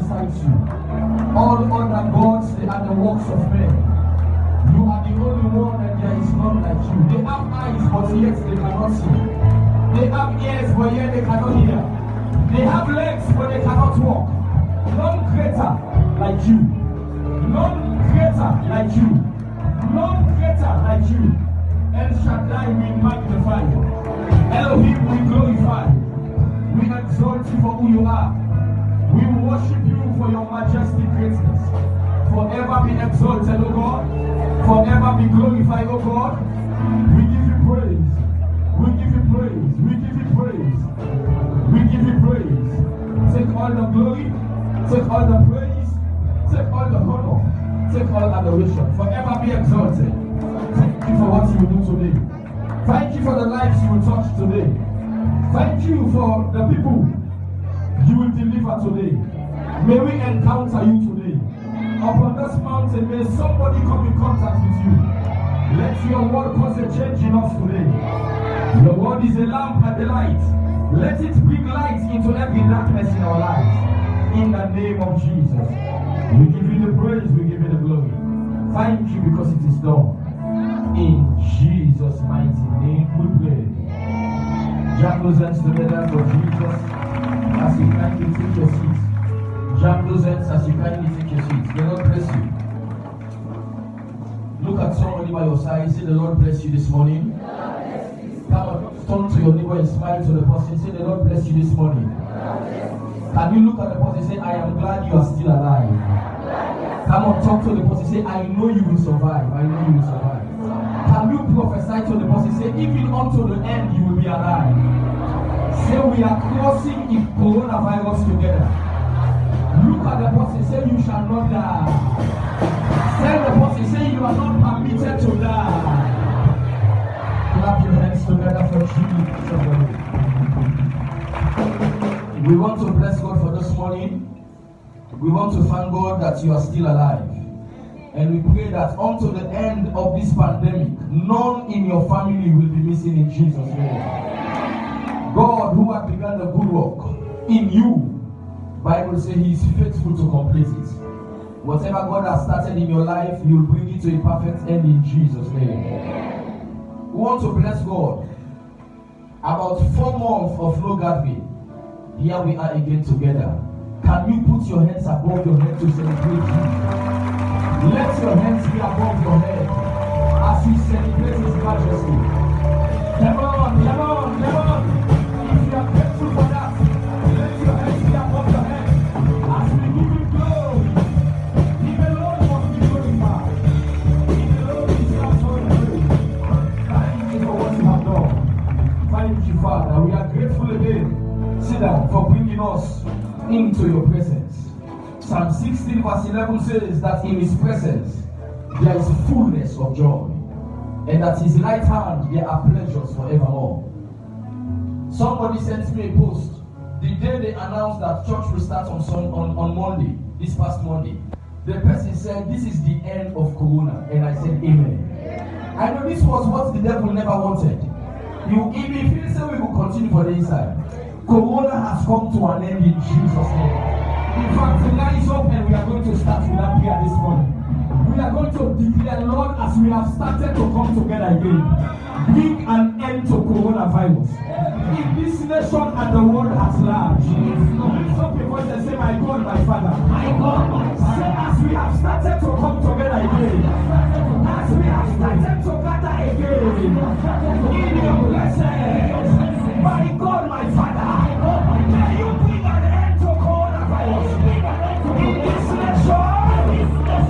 besides you. All other gods, they are the works of men. You are the only one and there is none like you. They have eyes but yet they cannot see. They have ears but yet they cannot hear. They have legs but they cannot walk. None greater like you. None greater like you. None greater like you. El Shaddai, we magnify you. Elohim, we glorify. We exalt you for who you are. We worship you for your majestic greatness. Forever be exalted, O God. Forever be glorified, O God. We give you praise. We give you praise. We give you praise. We give you praise. Take all the glory. Take all the praise. Take all the honor. Take all adoration. Forever be exalted. Thank you for what you will do today. Thank you for the lives you will touch today. Thank you for the people you will deliver today. May we encounter you today. Upon this mountain, may somebody come in contact with you. Let your word cause a change in us today. Your word is a lamp and a light. Let it bring light into every darkness in our lives. In the name of Jesus. We give you the praise, we give you the glory. Thank you because it is done. In Jesus' mighty name we pray. Jam those hands together for Jesus as you kindly take your seats. Jam those hands as you kindly take your seats. The Lord bless you. Look at somebody by your side. Say, the Lord bless you this morning. Come on, turn to your neighbor and smile to the person. Say, the Lord bless you this morning. Can you look at the person and say, I am glad you are still alive? Come on, talk to the person. Say, I know you will survive. I know you will survive. Can you prophesy to the person? Say, even unto the end, you will be alive. Say, we are crossing the coronavirus together. Look at the person. Say, you shall not die. Tell the person. Say, you are not permitted to die. Clap your hands together for Jesus. We want to bless God for this morning. We want to thank God that you are still alive. And we pray that until the end of this pandemic, none in your family will be missing in Jesus' name. God, who has begun the good work in you, Bible says He is faithful to complete it. Whatever God has started in your life, He will bring it to a perfect end in Jesus' name. We want to bless God. About 4 months of no gathering, here we are again together. Can you put your hands above your head to celebrate Jesus? Let your hands be above your head as you celebrate His majesty. Come on, come on, come on. If you are grateful for that, let your hands be above your head as we give Him glory. He alone must be glorified. He alone deserves all the praise. Thank you for what you have done. Thank you, Father. We are grateful again, sit down, for bringing us into your presence. Psalm 16 verse 11 says that in His presence there is fullness of joy, and at His right hand there are pleasures forevermore. Somebody sent me a post the day they announced that church will start on Monday, this past Monday. The person said, this is the end of Corona, and I said, amen. I know this was what the devil never wanted. If he feels that we will continue for the inside, Corona has come to an end in Jesus' name. In fact, rise up and we are going to start with that prayer this morning. We are going to declare, Lord, as we have started to come together again, bring an end to coronavirus in this nation and the world at large. Lift up your voice and say, my God, my Father. My God, my Father. Say, as we have started to come together again, as we have started to gather again, in your presence, my God, my Father, may you bring an end to coronavirus in this nation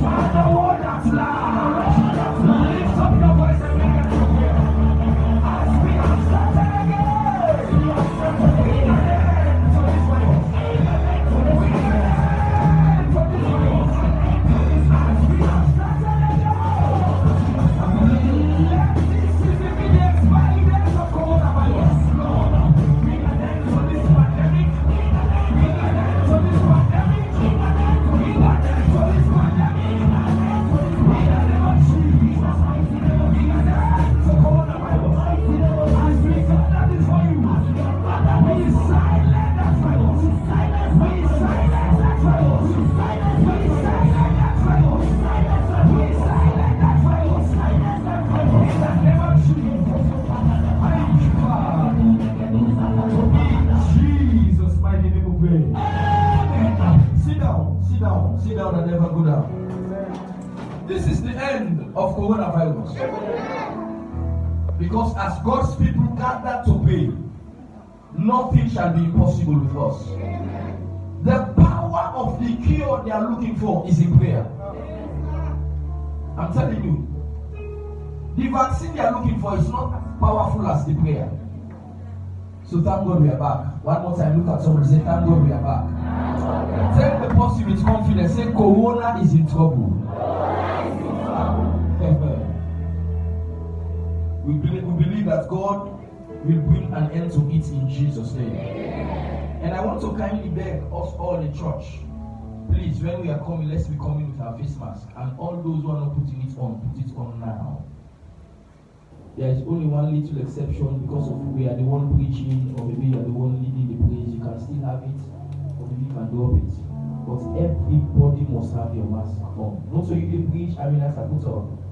and the world at large. Lift up your voice and make it to prayer. As we have started again, bring an end to this virus. Bring an end to this virus. As we have started again, let this be the expiry date of coronavirus. up and never go down. This is the end of coronavirus. Because as God's people gather to pray, nothing shall be impossible with us. The power of the cure they are looking for is in prayer. I'm telling you, the vaccine they are looking for is not as powerful as the prayer. So thank God we are back. One more time, look at somebody, say thank God we are back. Tell the person with confidence, say Corona is in trouble. We believe that God will bring an end to it in Jesus' name. And I want to kindly beg us all in church, please, when we are coming, let's be coming with our face mask. And all those who are not putting it on, put it on now. There is only one little exception because of we are the one preaching, or maybe you are the one leading the praise. You can still have it, or maybe you can drop it. But everybody must have your mask on. Not so you can preach, I put on.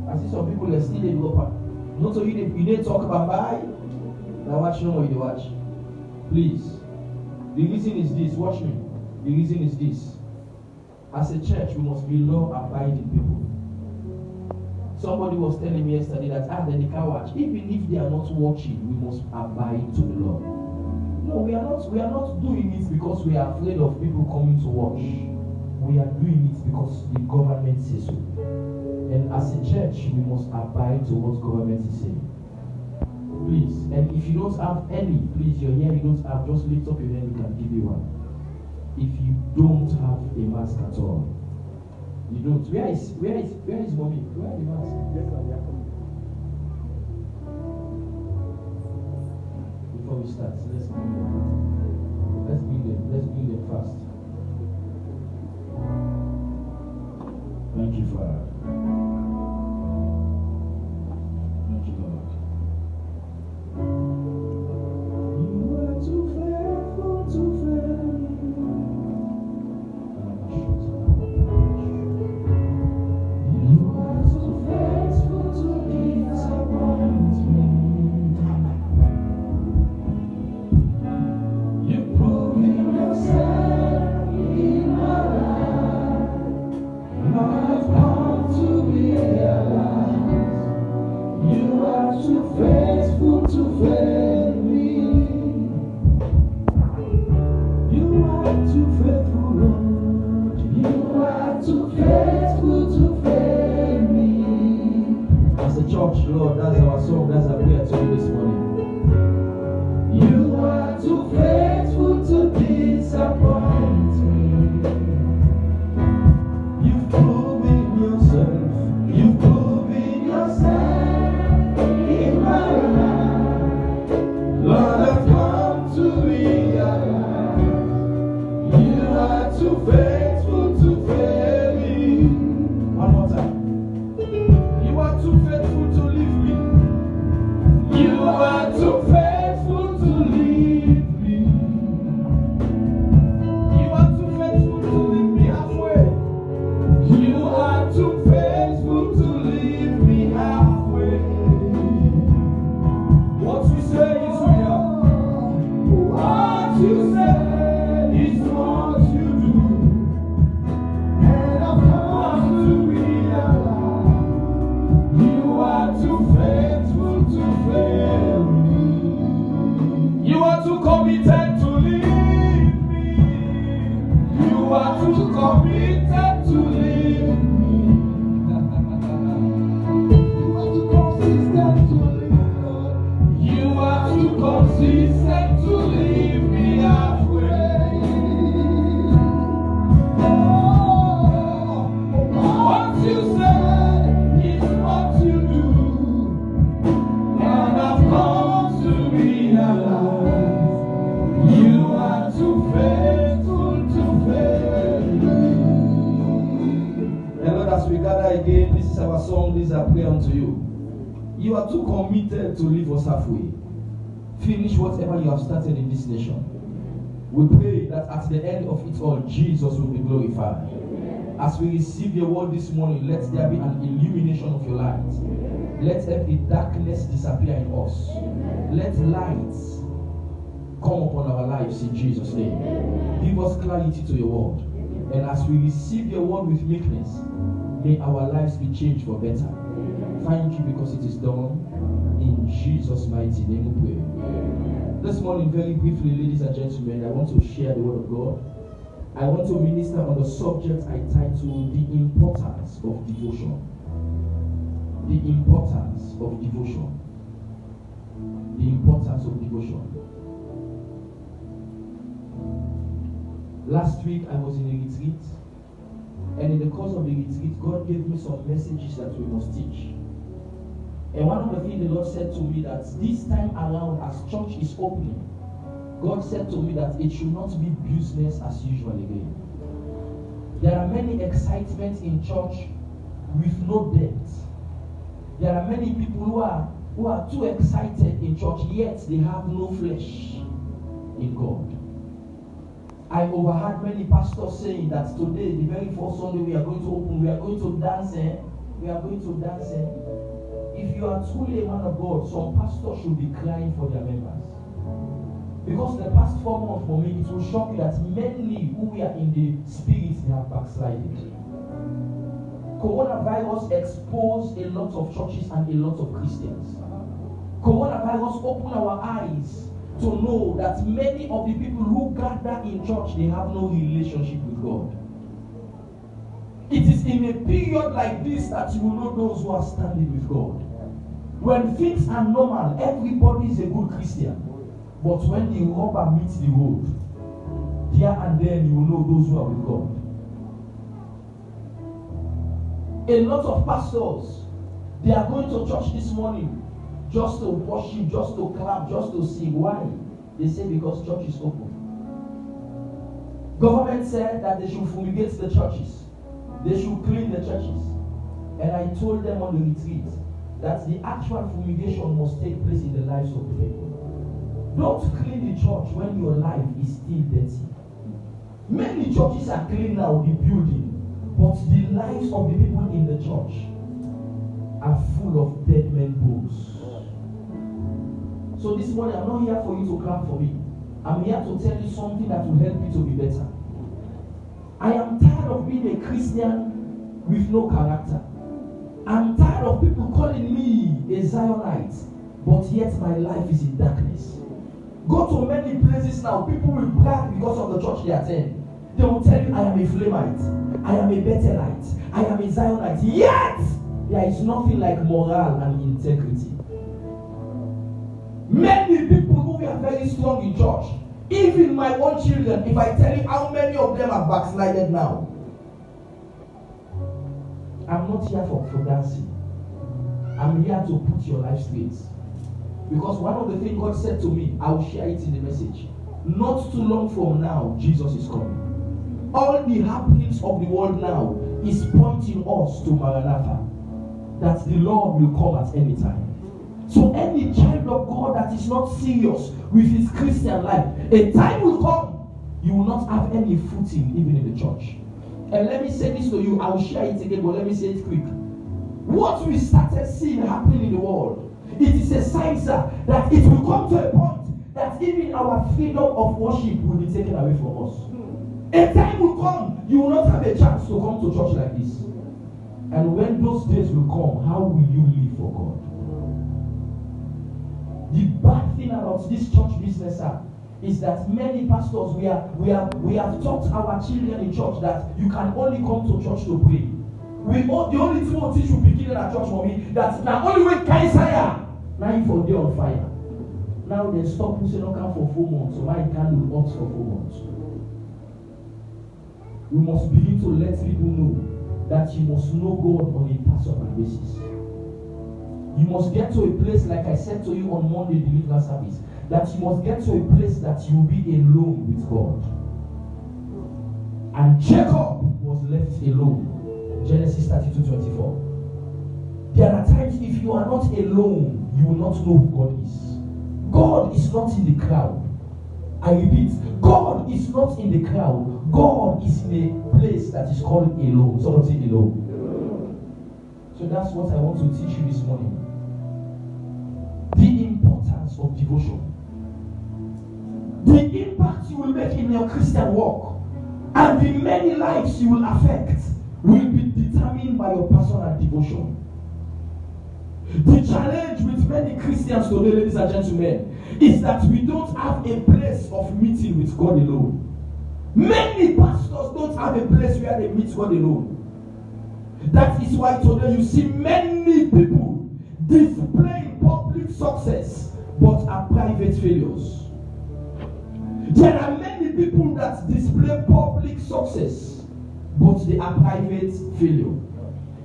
I see some people that still in upper. Not so you didn't talk about bye. Now watch no more you watch. Please. The reason is this, watch me. The reason is this. As a church, we must be law-abiding people. Somebody was telling me yesterday that then they can watch. Even if they are not watching, we must abide to the law. No, we are not doing it because we are afraid of people coming to watch. We are doing it because the government says so. And as a church, we must abide to what government is saying. Please. And if you don't have any, please, you're here, you don't have, just lift up your hand, we can give you one. If you don't have a mask at all, you don't. Where is mommy? Where are the mask? Before we start, let's bring them fast. Thank you, Father. Thank you, Lord. You are too faithful to fail me. You are too faithful to disappoint me. You've proven yourself in my life. I've come to realize you are too faithful to fail me. You are too faithful, Lord. You are too faithful to fail me. As a church, Lord, that's our song, that's our prayer to you this morning. You are too faithful to disappoint me. You've proven yourself in my life. Lord, I've come to realize you are too faithful to fail me. One more time. You are too faithful to leave me. You are too faithful to leave me. You are too faithful to leave me halfway. You are too faithful to leave me halfway. What you say is real. What you say is what you do. And I've come to realize you are too faithful to fail me. You are too committed to leave me. You are too committed to leave me. You are too consistent to leave me. You are too consistent to leave me halfway. What you say is what you do. And I've come to realize you are too faithful to fail me. And Lord, as we gather again, this is our song, this is our prayer unto you. You are too committed to leave us halfway. Finish whatever you have started in this nation. We pray that at the end of it all, Jesus will be glorified. As we receive your word this morning, let there be an illumination of your light. Let every darkness disappear in us. Let light come upon our lives in Jesus' name. Give us clarity to your word. And as we receive your word with meekness, may our lives be changed for better. Thank you because it is done. In Jesus' mighty name we pray. This morning, very briefly, ladies and gentlemen, I want to share the word of God. I want to minister on the subject I titled The Importance of Devotion. The importance of devotion. The importance of devotion. Last week I was in a retreat, and in the course of the retreat, God gave me some messages that we must teach. And one of the things the Lord said to me that this time around, as church is opening, God said to me that it should not be business as usual again. There are many excitements in church with no depth. There are many people who are too excited in church, yet they have no flesh in God. I overheard many pastors saying that today, the very first Sunday we are going to open, we are going to dance. We are going to dance. If you are truly a man of God, some pastors should be crying for their members. Because the past 4 months for me, it will shock you that many who are in the spirit, they have backslided. Coronavirus exposed a lot of churches and a lot of Christians. Coronavirus opened our eyes to know that many of the people who gather in church, they have no relationship with God. It is in a period like this that you will know those who are standing with God. When things are normal, everybody is a good Christian. But when the rubber meets the road, there and then you will know those who are with God. A lot of pastors, they are going to church this morning just to worship, just to clap, just to sing. Why? They say because church is open. Government said that they should fumigate the churches. They should clean the churches. And I told them on the retreat that the actual fumigation must take place in the lives of the people. Don't clean the church when your life is still dirty. Many churches are clean now, the building, but the lives of the people in the church are full of dead men bones. So this morning, I'm not here for you to clap for me. I'm here to tell you something that will help you to be better. I am tired of being a Christian with no character. I'm tired of people calling me a Zionite, but yet my life is in darkness. Go to many places now, people will brag because of the church they attend. They will tell you, I am a Flamite, I am a Bethelite, I am a Zionite. Yet, there is nothing like moral and integrity. Many people who are very strong in church, even my own children, if I tell you how many of them are backslided now. I'm not here for dancing. I'm here to put your life straight. Because one of the things God said to me, I will share it in the message. Not too long from now, Jesus is coming. All the happenings of the world now is pointing us to Maranatha, that the Lord will come at any time. So any child of God that is not serious with his Christian life, a time will come, you will not have any footing even in the church. And let me say this to you, I will share it again, but let me say it quick. What we started seeing happening in the world, it is a sign, sir, that it will come to a point that even our freedom of worship will be taken away from us. A time will come, you will not have a chance to come to church like this. And when those days will come, how will you live for God? The bad thing about this church business, sir, is that many pastors, we have taught our children in church that you can only come to church to pray. The only thing we teach you beginning at church for me, that now only way Kaisaya, now you for day on fire. Now they stop you say no come for 4 months, so why can't you opt for 4 months? We must begin to let people know that you must know God on a personal basis. You must get to a place, like I said to you on Monday deliverance service, that you must get to a place that you will be alone with God. And Jacob was left alone. Genesis 32:24. There are times if you are not alone, you will not know who God is. God is not in the crowd. I repeat, God is not in the crowd. God is in a place that is called alone. Someone say alone. So that's what I want to teach you this morning. The importance of devotion. the impact you will make in your Christian walk, and the many lives you will affect will be determined by your personal devotion. The challenge with many Christians today, ladies and gentlemen, is that we don't have a place of meeting with God alone. Many pastors don't have a place where they meet God alone. That is why today you see many people displaying public success but are private failures. There are many people that display public success but they are private failure.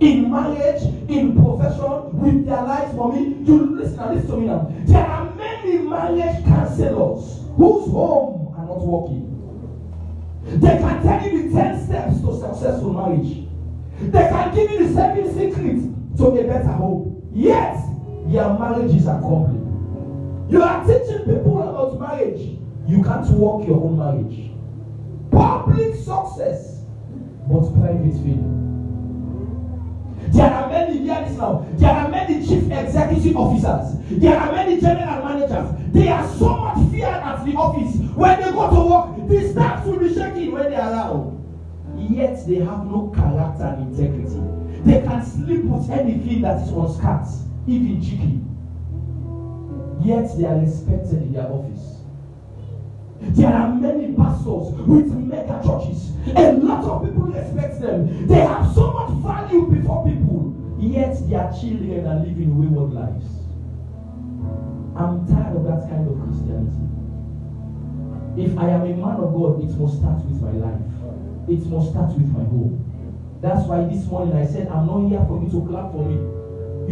In marriage, in profession, with their lives, for me, you listen to me now. There are many marriage counselors whose home are not working. They can tell you the 10 steps to successful marriage. They can give you the 7 secrets to a better home. Yet, your marriages are complete. You are teaching people about marriage. You can't work your own marriage. Public success, but private failure. There are many, hear this now, there are many chief executive officers. There are many general managers. They are so much feared at the office. When they go to work, the staff will be shaking when they are around. Yet they have no character and integrity. They can sleep with anything that is on skirts, even chicken. Yet they are respected in their office. There are many pastors with mega churches. A lot of people respect them. They have so much value before people. Yet their children are living wayward lives. I'm tired of that kind of Christianity. If I am a man of God, it must start with my life. It must start with my home. That's why this morning I said, I'm not here for you to clap for me.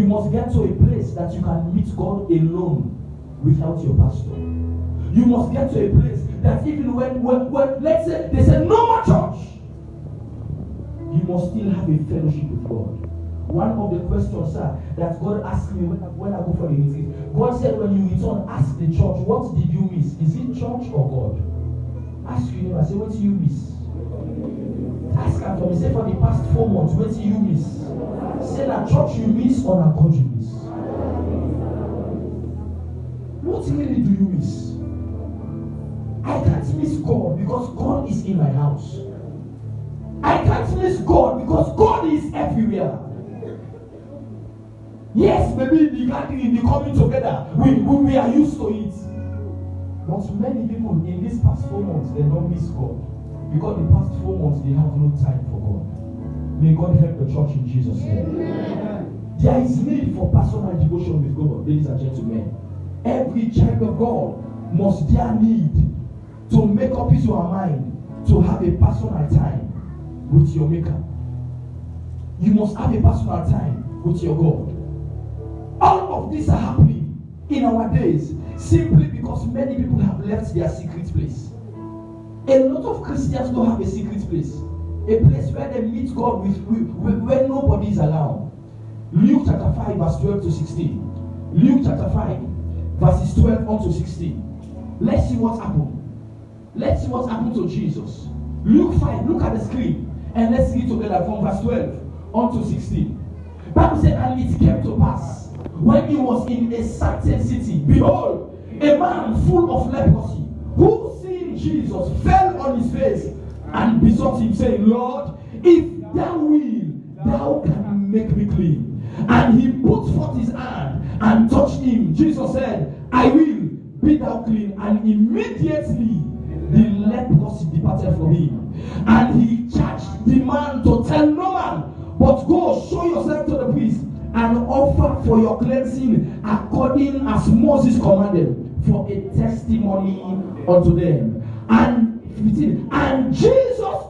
You must get to a place that you can meet God alone without your pastor. You must get to a place that even when let's say they say no more church, you must still have a fellowship with God. One of the questions, sir, that God asked me when I go for the meeting, God said, when you return, ask the church, what did you miss? Is it church or God? Ask you, I say, what did you miss? Ask her for me, say, for the past 4 months, what did you miss? Say that church you miss or that God you miss? What really do you miss? I can't miss God because God is in my house. I can't miss God because God is everywhere. Yes, maybe the gathering, the coming together, we are used to it. But many people in these past 4 months, they don't miss God. Because the past 4 months, they have no time for God. May God help the church in Jesus' name. Amen. There is need for personal devotion with God, ladies and gentlemen. Every child of God must dare need to make up his or her mind to have a personal time with your Maker. You must have a personal time with your God. All of these are happening in our days simply because many people have left their secret place. A lot of Christians don't have a secret place. A place where they meet God where nobody is around. Luke chapter 5 verse 12 to 16. Luke chapter 5 verses 12 on to 16. Let's see what happened. Let's see what happened to Jesus. Luke 5, look at the screen. And let's read together from verse 12 on to 16. Bible said, and it came to pass, when he was in a certain city, behold, a man full of leprosy, who seeing Jesus fell on his face and besought him, saying, Lord, if thou wilt, thou canst make me clean. And he put forth his hand and touched him. Jesus said, I will, be thou clean. And immediately the leprosy departed from him. And he charged the man to tell no man, but go show yourself to the priest and offer for your cleansing according as Moses commanded, for a testimony unto them. And 15. And Jesus,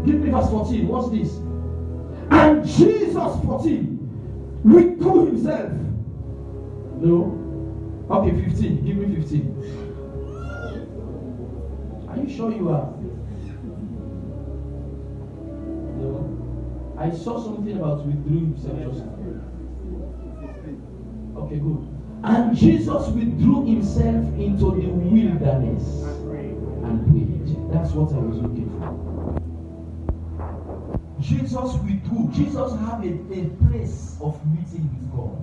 give me verse 14. What's this? And Jesus 14 withdrew himself. No. Okay, 15. Give me 15. Are you sure you are? No. I saw something about withdrew himself just now. Okay, good. And Jesus withdrew himself into the wilderness and prayed. That's what I was looking for. Jesus withdrew. Jesus had a place of meeting with God.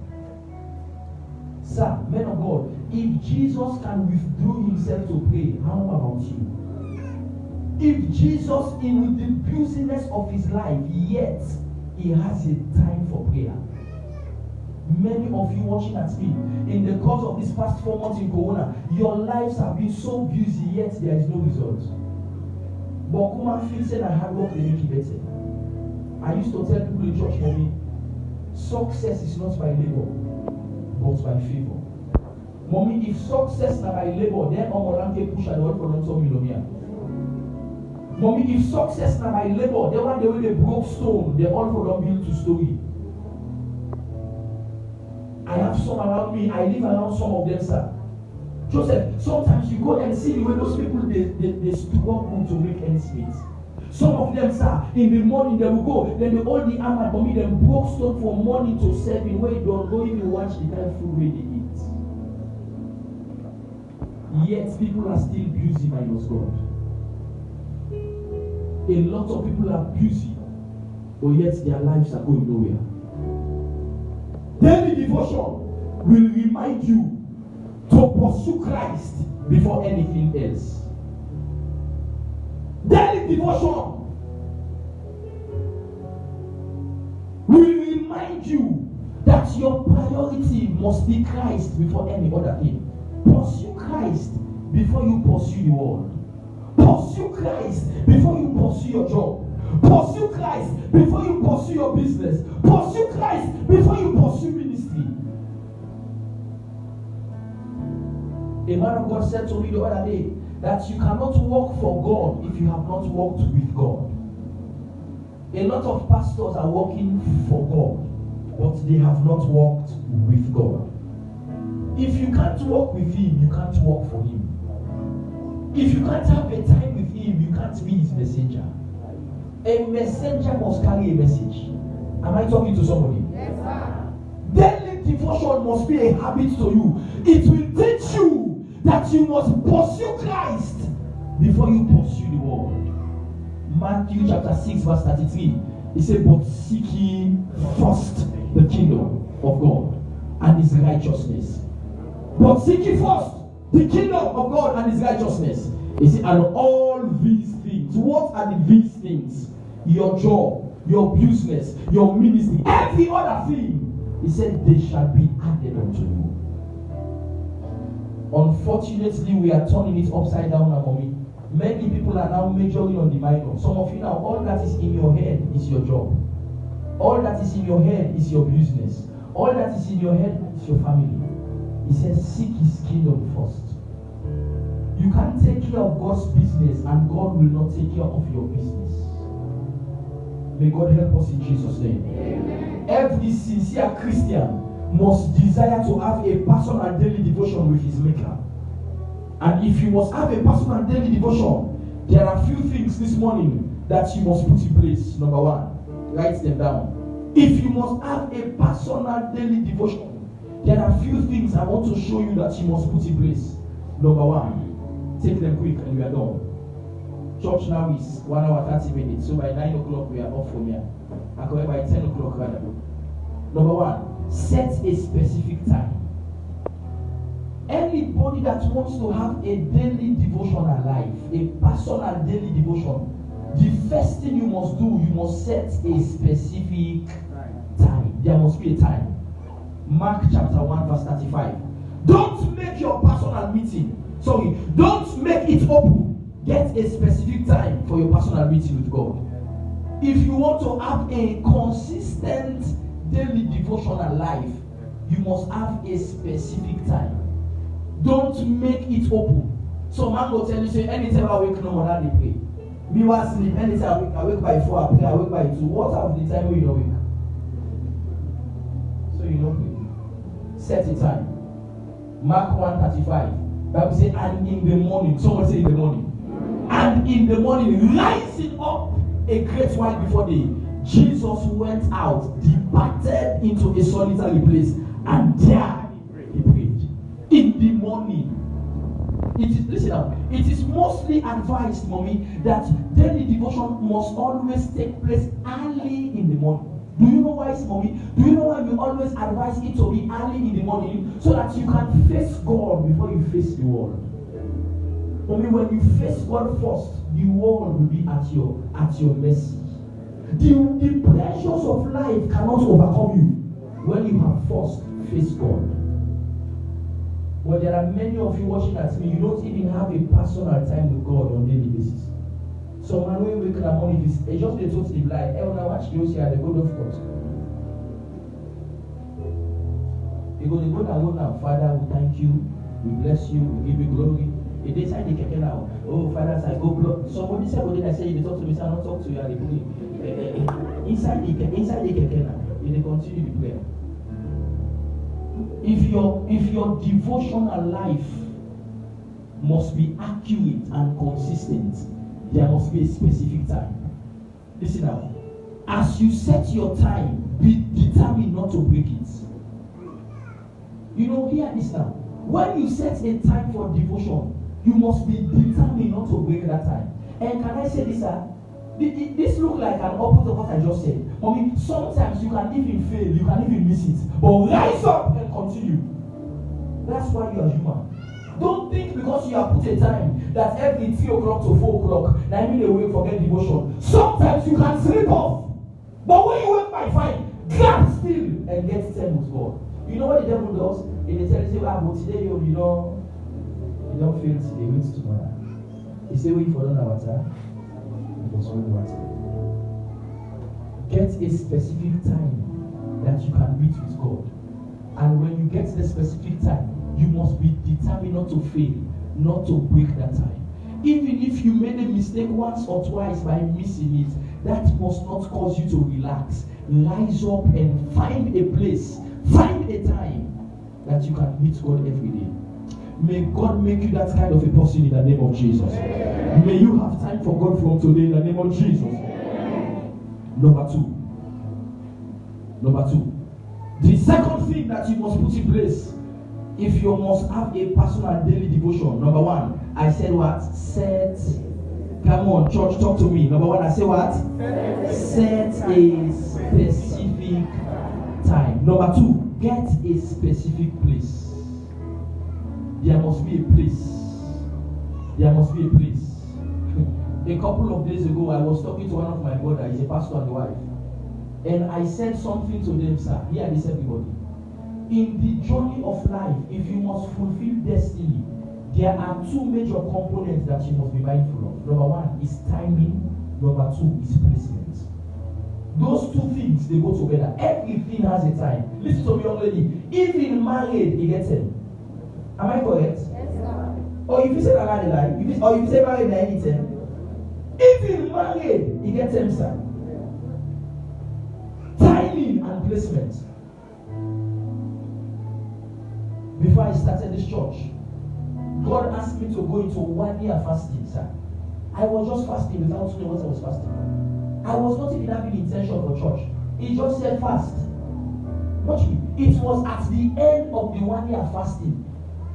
Sir, men of God, if Jesus can withdraw himself to pray, how about you? If Jesus, in the busyness of his life, yet he has a time for prayer. Many of you watching at me, in the course of these past 4 months in Corona, your lives have been so busy, yet there is no result. But woman feels that hard work they make it better. I used to tell people in church for me, success is not by labor, but by favor. Mommy, if success na by labor, then Omolanke push and the word for them so millionaire. Mommy, if success na by labor, then one day when they broke stone, they all for them build to story. I have some around me, I live around some of them, sir. Joseph, sometimes you go and see the way those people they struggle to make ends meet. Some of them, sir, in the morning they will go, then they hold the arm for me, they broke stone from morning to 7, where you don't even watch the kind of food where they eat. Yet people are still busy minus God. A lot of people are busy, but yet their lives are going nowhere. Daily devotion will remind you to pursue Christ before anything else. Daily devotion will remind you that your priority must be Christ before any other thing. Pursue Christ before you pursue the world. Pursue Christ before you pursue your job. Pursue Christ before you pursue your business. Pursue Christ before you pursue ministry. A man of God said to me the other day that you cannot work for God if you have not worked with God. A lot of pastors are working for God, but they have not worked with God. If you can't work with Him, you can't work for Him. If you can't have a time with Him, you can't be His messenger. A messenger must carry a message. Am I talking to somebody? Yes, sir. Daily devotion must be a habit to you. It will teach you that you must pursue Christ before you pursue the world. Matthew chapter 6 verse 33. He said, but seek ye first the kingdom of God and His righteousness. But seek ye first the kingdom of God and His righteousness. He said, and all these things. What are these things? Your job, your business, your ministry, every other thing. He said, they shall be added unto you. Unfortunately, we are turning it upside down for me. Many people are now majoring on the minor. Some of you now, all that is in your head is your job. All that is in your head is your business. All that is in your head is your family. He says, seek His kingdom first. You can't take care of God's business and God will not take care of your business. May God help us in Jesus' name. Amen. Every sincere Christian must desire to have a personal daily devotion with his Maker. And if you must have a personal daily devotion, there are a few things this morning that you must put in place. Number one, write them down. If you must have a personal daily devotion, there are a few things I want to show you that you must put in place. Number one, take them quick and we are done. Church now is 1 hour 30 minutes, so by 9 o'clock we are off from here. And by 10 o'clock rather. Number one, set a specific time. Anybody that wants to have a daily devotional life, a personal daily devotion, the first thing you must do, you must set a specific time. There must be a time. Mark chapter 1 verse 35. Don't make your personal meeting. Don't make it open. Get a specific time for your personal meeting with God. If you want to have a consistent daily devotional life, you must have a specific time. Don't make it open. So man will tell you, say, anytime I wake, no more than they pray. Me was sleep, anytime I wake by 4, I pray, I wake by 2. What half the time will you not wake? So you don't pray. Set a time. Mark 1:35. Bible says, and in the morning, someone say in the morning. And in the morning, rising up a great while before day, Jesus went out, departed into a solitary place, and there he prayed. In the morning. Listen up. It is mostly advised, mommy, that daily devotion must always take place early in the morning. Do you know why, mommy? Do you know why we always advise it to be early in the morning so that you can face God before you face the world? Mommy, when you face God first, the world will be at your mercy. The pressures of life cannot overcome you when you have first faced God. But there are many of you watching at me, you don't even have a personal time with God on a daily basis. So man, when we wake up morning, it's just the truth in life. Everyone watch you see at the God of God. You go to God and now, Father, we thank you, we bless you, we give you glory. If they say they can now, oh Father, I go block. Somebody said, "What did I say? You talk to me, say I don't talk to you." Inside the keke now, they continue the prayer. If your devotional life must be accurate and consistent, there must be a specific time. Listen now. As you set your time, be determined not to break it. You know, hear this now. When you set a time for devotion, you must be determined not to break that time. And can I say this, sir? This looks like an opposite of what I just said. I mean, sometimes you can even fail, you can even miss it. But rise up and continue. That's why you are human. Don't think because you have put a time that every 3 o'clock to 4 o'clock, now I mean they will forget devotion. Sometimes you can slip off. But when you wake by 5, grab still and get 10 with God. You know what the devil does? He tells you, but today you don't feel today, wait tomorrow. He say, wait for another water. Get a specific time that you can meet with God. And when you get the specific time, you must be determined not to fail, not to break that time. Even if you made a mistake once or twice by missing it, that must not cause you to relax. Rise up and find a place, find a time that you can meet God every day. May God make you that kind of a person in the name of Jesus. May you have time for God from today in the name of Jesus. Number two. The second thing that you must put in place if you must have a personal daily devotion. Number 1, I said what? Come on, church, talk to me. Number 1, I say what? Set a specific time. Number 2, get a specific place. There must be a place. There must be a place. A couple of days ago, I was talking to one of my brothers, he's a pastor and wife. And I said something to them, sir. Here is everybody. In the journey of life, if you must fulfill destiny, there are 2 major components that you must be mindful of. Number 1 is timing. Number 2 is placement. Those 2 things, they go together. Everything has a time. Listen to me, young lady. Even married, you get it. Am I correct? Yes, sir. Or if you say married, or if you say married, anything. Even married, you get them, sir. Timing and placement. Before I started this church, God asked me to go into 1 year fasting, sir. I was just fasting without knowing what I was fasting. I was not even having intention for church. He just said fast. Watch me. It was at the end of the 1 year fasting.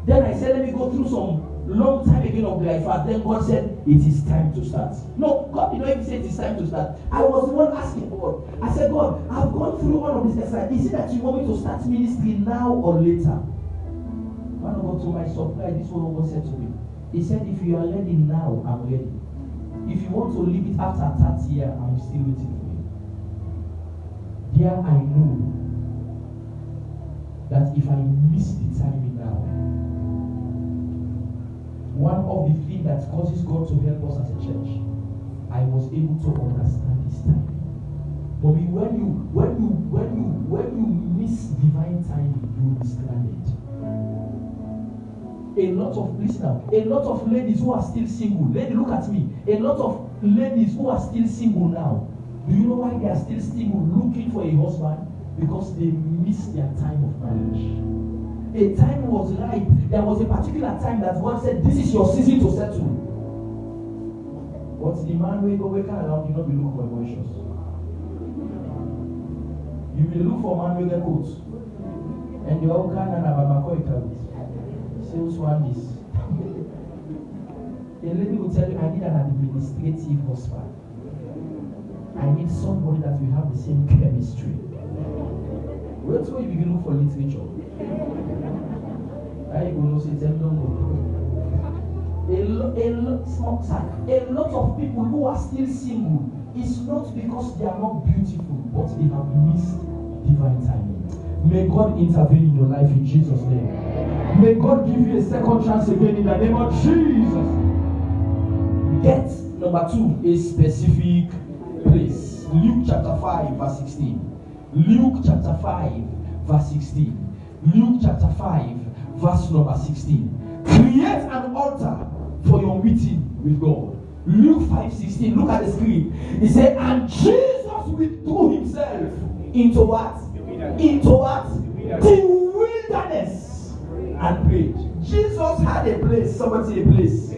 Then I said, let me go through some long time again of my fast. Then God said, it is time to start. No, God did not even say it is time to start. I was the one asking God. I said, God, I've gone through all of this exercise. Is it that you want me to start ministry now or later? Man of God, to my surprise, this one God said to me. He said, if you are ready now, I'm ready. If you want to leave it after 30 years, I'm still waiting for you. There I know that if I miss the timing now, one of the things that causes God to help us as a church, I was able to understand this time. But when you miss divine timing, you will be stranded. A lot of ladies who are still single. Lady, look at me. A lot of ladies who are still single now. Do you know why they are still single, looking for a husband? Because they missed their time of marriage. A time was ripe. There was a particular time that God said, this is your season to settle. But the man will go wake around, you not be looking for emotions. You will look for man with a coat. And the old can and a McCoy coat. Sales one is. The lady will tell you, I need an administrative husband. I need somebody that will have the same chemistry. Wait till you begin to look for literature. I will not say them don't go. A lot of people who are still single is not because they are not beautiful, but they have missed divine timing. May God intervene in your life in Jesus' name. May God give you a second chance again in the name of Jesus. Get number 2, a specific place. Luke chapter 5 verse 16. Luke chapter 5 verse 16. Luke chapter 5 verse number 16. Create an altar for your meeting with God. Luke 5:16. Look at the screen. He said, and Jesus withdrew himself into what? Into what? The wilderness and prayed. Jesus had a place. Somebody say a place.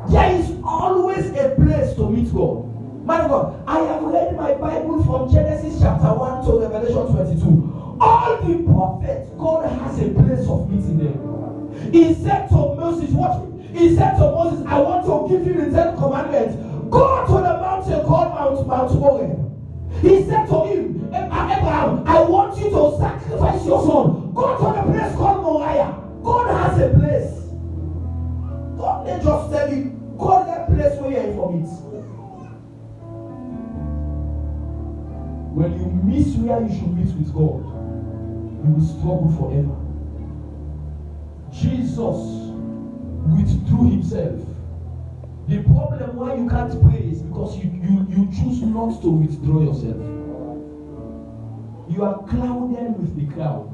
There is always a place to meet God. Man of God, I have read my Bible from Genesis chapter 1 to Revelation 22. All the prophets, God has a place of meeting them. He said to Moses, watch me. He said to Moses, I want to give you the 10 commandments. Go to the mountain called Mount Horeb. He said to him, Abraham, I want you to sacrifice your son. Go to the place called Moriah. God has a place. God may just tell you, go to that place where you're from it. When you miss where you should meet with God, you will struggle forever. Jesus withdrew himself. The problem why you can't pray is because you choose not to withdraw yourself. You are clouded with the crowd.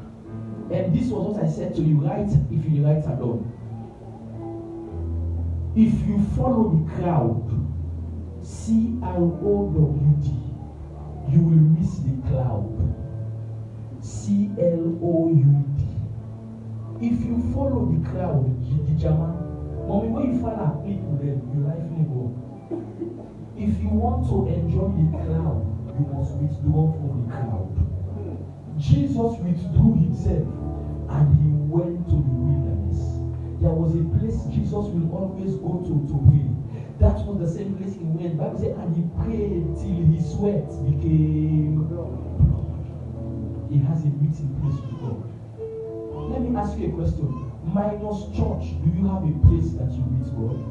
And this was what I said to you, right? If you write alone. If you follow the crowd, CLOWD, you will miss the cloud. CLOUD. If you follow the crowd, the Jama, mommy, when you follow people, then your life will go. If you want to enjoy the crowd, you must withdraw from the crowd. Jesus withdrew himself and he went to the wilderness. There was a place Jesus will always go to pray. That was the same place he went. The Bible said, and he prayed till his sweat became blood. He has a meeting place with God. Let me ask you a question. Minus church, do you have a place that you meet God?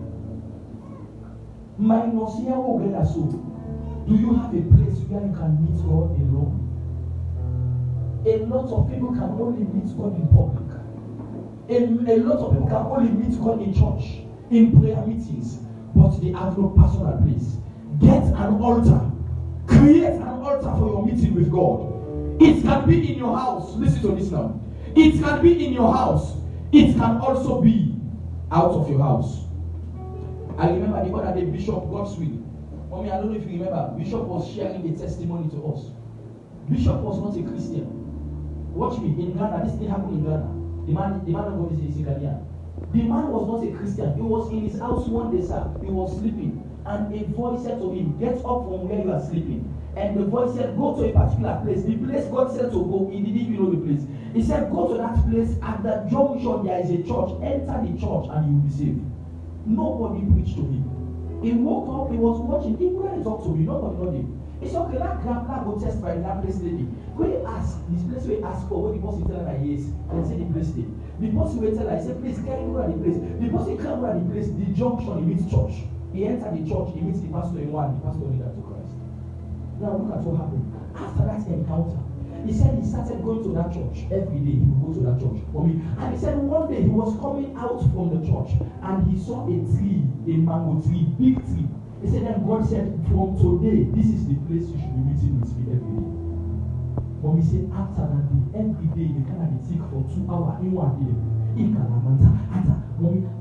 Minus here, so do you have a place where you can meet God alone? A lot of people can only meet God in public. A lot of people can only meet God in church, in prayer meetings, but they have no personal place. Get an altar. Create an altar for your meeting with God. It can be in your house. Listen to this now. It can be in your house. It can also be out of your house. I remember the other day, Bishop Godswill. Mommy, I don't know if you remember. Bishop was sharing a testimony to us. Bishop was not a Christian. Watch me. In Ghana, this thing happened in Ghana. The man of God is a Ghanaian. The man was not a Christian. He was in his house one day, sir. He was sleeping. And a voice said to him, get up from where you are sleeping. And the voice said, go to a particular place. The place God said to go, he didn't even know the place. He said, go to that place. At the junction, there is a church. Enter the church and you will be saved. Nobody preached to him. He woke up, he was watching. He couldn't talk to me. Nobody know him. He said, okay, that grandma go testify in that place lady. When he asked, this place where he asked for, what the person tell her yes, and say the place lady. The person will tell her, he said, please, can you go at the place? The person can't go at the place, the junction, he meets church. He entered the church, he meets the pastor in one, the pastor leader to Christ. Now look at what happened. After that encounter, he said he started going to that church. Every day he would go to that church for me. And he said one day he was coming out from the church and he saw a tree, a mango tree, big tree. He said then God said, from today, this is the place you should be meeting with me every day. But he said after that day, every day they can have sick for 2 hours in one day.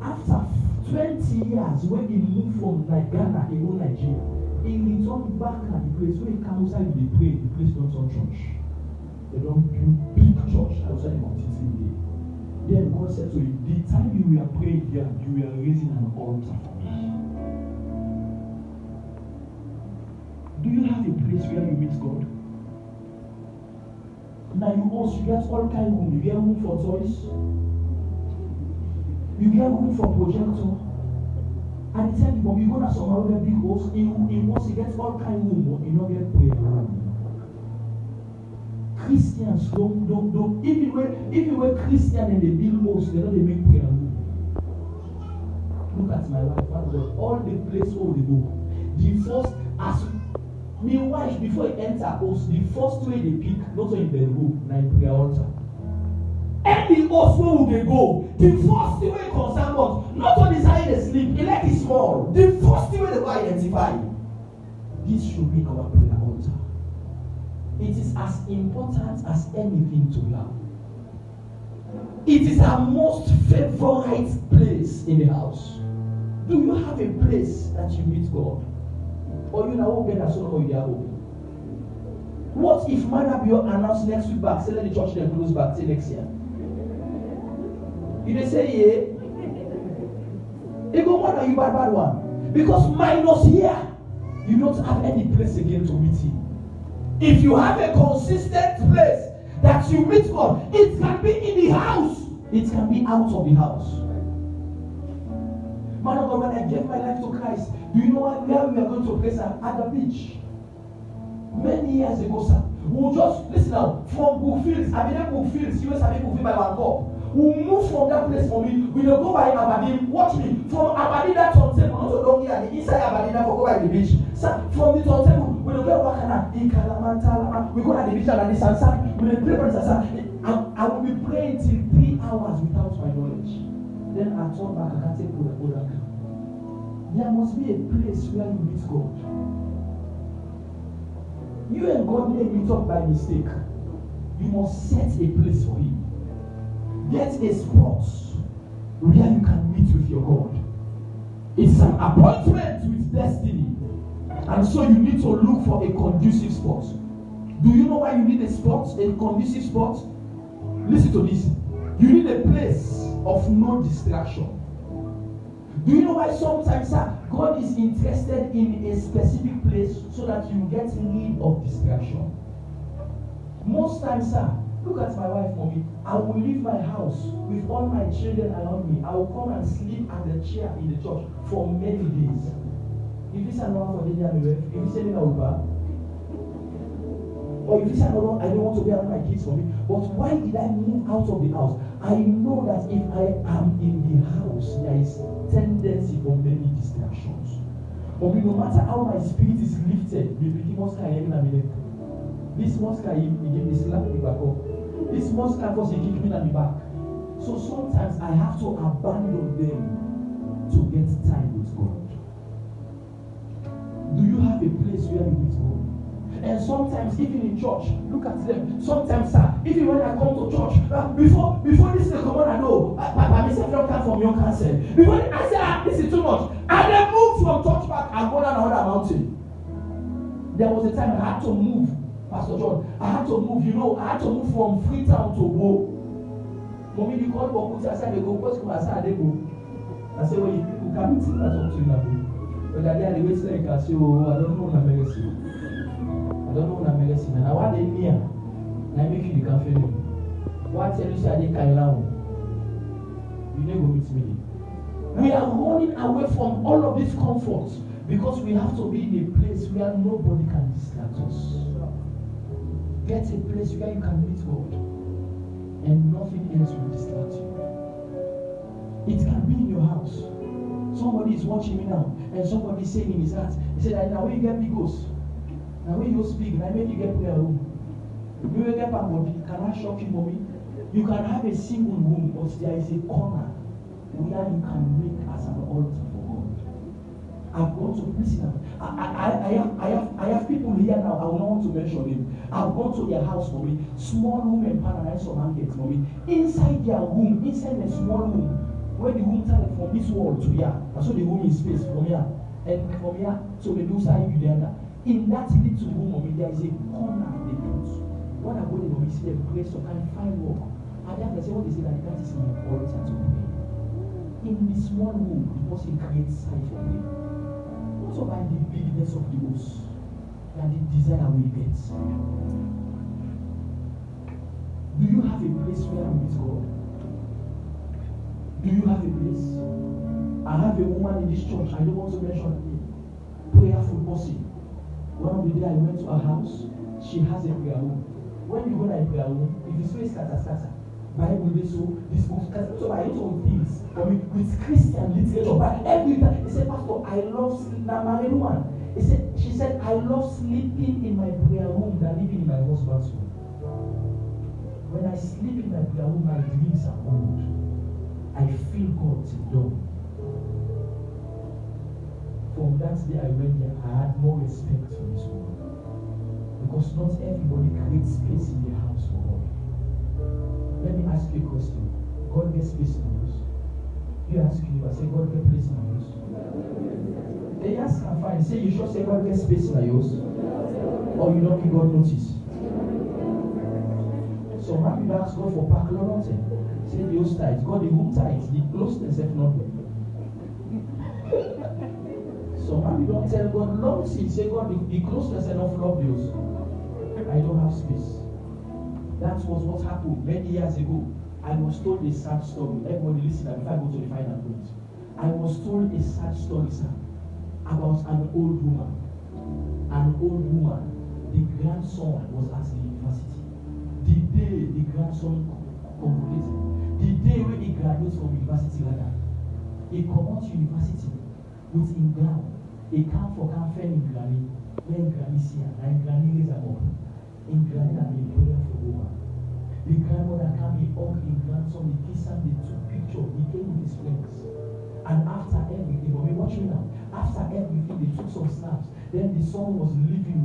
After 20 years when he moved from Ghana, he went Nigeria. He returned back at the place where he comes outside with the pray, the place don't turn church. They don't build big church outside the mountain day. Then God said to him, the time you were praying here, you were raising an altar for me. Do you have a place where you meet God? Now you also get all kind of room. You get room for toys. You get room for projector. And they tell you, but you go to some other big house, in once you get all kind of room, but you don't get prayer room. Christians don't if you were Christian and they build most, they don't make prayer room. Look at my wife, all the place where they go. The first, as my wife, before he enter house, the first way they pick, not in the room, na in prayer altar. Any house where they go, the first thing we concern about, not on his eye they sleep, he like is small. The first thing they go identify, this should be our prayer altar. It is as important as anything to you. It is our most favorite place in the house. Do you have a place that you meet God? Or you now get a son or you are open? What if Manabio announced next week back, say let the church then close back till next year? You dey say yeah? It go more than you bad one. Because minus here, you don't have any place again to meet him. If you have a consistent place that you meet God, it can be in the house, it can be out of the house. Man of God, when I gave my life to Christ, do you know where we are going to a place at the beach? Many years ago, sir. We'll just, listen now, from Brookfields, I mean, Brookfields, US, I mean, Brookfields by Bangkok. We'll move from that place for me. We will go by Aberdeen. Watch me. From Aberdeen that turntable, not so long here, inside Aberdeen, that will go by the beach. Sir, from the turntable, we will go back in Kalamanta. We go to the beach and the sunset. We will pray for the sunset. I will be praying till 3 hours without my knowledge. Then I turn back, I can take Buddha. There must be a place where you meet God. You and God may meet up by mistake. You must set a place for him. Get a spot where you can meet with your God. It's an appointment with destiny. And so you need to look for a conducive spot. Do you know why you need a spot, a conducive spot? Listen to this. You need a place of no distraction. Do you know why sometimes, sir, God is interested in a specific place so that you get rid of distraction? Most times, sir, look at my wife, mommy. I will leave my house with all my children around me. I will come and sleep at the chair in the church for many days. If this is not for the day, if you say me over, or if you say I don't want to be around my kids for me, but why did I move out of the house? I know that if I am in the house, there is tendency for many distractions. But no matter how my spirit is lifted, this Moscow, he gave me slap me back up. This Moscow was he kicked me in the back. So sometimes I have to abandon them to get time with God. Do you have a place where you meet God? And sometimes, even in church, look at them. Sometimes, sir, even when I come to church, before this is the command I know, Papa, myself don't come from your counsel. Before I say, this is too much, and then move from church back and go down another mountain. There was a time I had to move, Pastor John. I had to move, I had to move from Freetown to Bo. Mommy, you call Bokuti, I said, they go, what's going on? They go. I said, well, you people can't see that talk to you now. But that day, they wait like I say, oh, I don't know what I'm going to say. I don't know what I'm going to say. Now, what they near? Now, I make you the cafe. What tell you, say, I didn't carry now. You never go meet me. We are running away from all of these comforts because we have to be in a place where nobody can distract us. Get a place where you can meet God and nothing else will distract you. It can be in your house. Somebody is watching me now and somebody is saying in his heart, he said, now when you get big ghosts, now when you speak, now maybe you get prayer room. You will get back body. Can I shock you, mommy? You can have a single room, but there is a corner where you can make as an altar for God. I've gone to listen. I have people here now. I will not want to mention them. I've gone to their house for me. Small room in Paradise or Market for me. Inside their room, inside the small room, where the room started from this wall to here. And so the room is space from here. And from here to the other side you there. In that little room, there is a corner they put. When I go there, we see them pray some kind of fine work. And then they say, what is it that is in your altar to pray? In the small room, the person creates sight for me. Not so by the bigness of the house, and the desire we get. Do you have a place where you meet God? Do you have a place? I have a woman in this church, I don't want to mention her name, prayerful person. One of the day I went to her house, she has a prayer room. When you go to a prayer room, if you say scatter, Bible they so this book, so I don't know things, but with Christian literature, but every time he said, Pastor, I love na married woman. She said, I love sleeping in my prayer room than living in my husband's room. When I sleep in my prayer room, my dreams are old. I feel God till dawn. From that day I went there, I had more respect for this woman. Because not everybody creates space in their house for God. Let me ask you a question. God gets space in my house. You ask me, I say, God gets place in my house. They ask and find. Say, you sure say God gets space in my house? Or you don't give God notice? So man, you ask God for park lot. Say the house tight. God the room tight. The close themselves not well. So man, you don't tell God, Lord, say God the closeness enough love you. I don't have space. That was what happened many years ago. I was told a sad story. Everybody listen before I go to the final point. I was told a sad story, sir, about an old woman. An old woman. The grandson was at the university. The day the grandson convocated, the day when he graduates from university, rather, he come out university with him ground. He come for campaign in Granny. When Granny see her, and Granny raise her up. In Granny and a prayer for woman. The grandmother came, he hugged his grandson, he kissed him, they took picture, he came with his friends. And after everything, but we watch me now, after everything, they took some snaps. Then the son was living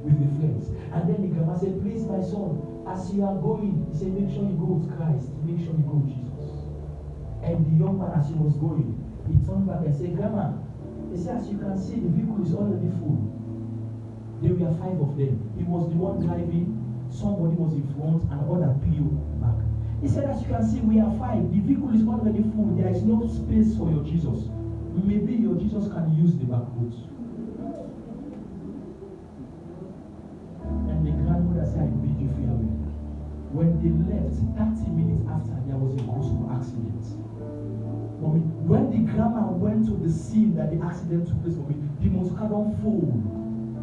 with the friends. And then the grandma said, please my son, as you are going, he said, make sure you go with Christ, make sure you go with Jesus. And the young man, as he was going, he turned back and said, Grandma, he said, as you can see, the vehicle is already full. There were 5 of them. He was the one driving, somebody was in front, and other PO back. He said, as you can see, we are 5. The vehicle is already full. There is no space for your Jesus. Maybe your Jesus can use the back road. And the grandmother said, I bid you farewell. When they left, 30 minutes after, there was a gospel accident. When the grandma went to the scene that the accident took place, the motor don't fold.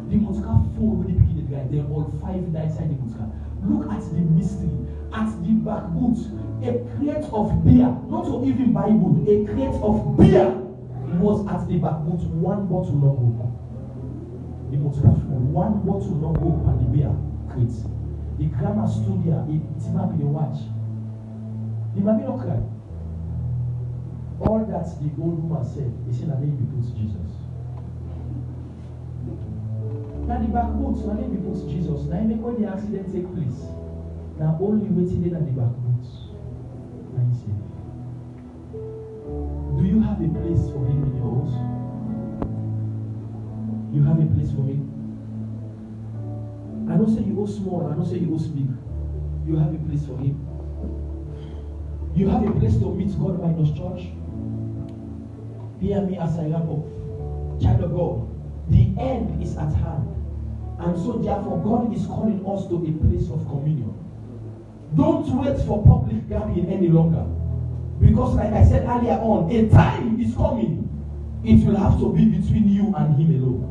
The motor fold when they pick the guy. They all 5 died inside the motor. Look at the mystery. At the back boot, a crate of beer, not even Bible, a crate of beer was at the back boot. 1 bottle not broke. The motor fold. 1 bottle not broke on the beer crate. The grandma stood there. It might be the watch. The mommy not cry. All that the old woman said, he said that they be put to Jesus. Now the back boot, when they be put to Jesus, now make when the accident take place. Now only waiting there at the back boot. Now you see. Do you have a place for him in your house? You have a place for him? I don't say you go small, I don't say you go big. You have a place for him. You have a place to meet God minus church. Hear me as I wrap up. Child of God, the end is at hand. And so therefore God is calling us to a place of communion. Don't wait for public gathering any longer. Because like I said earlier on, a time is coming. It will have to be between you and him alone.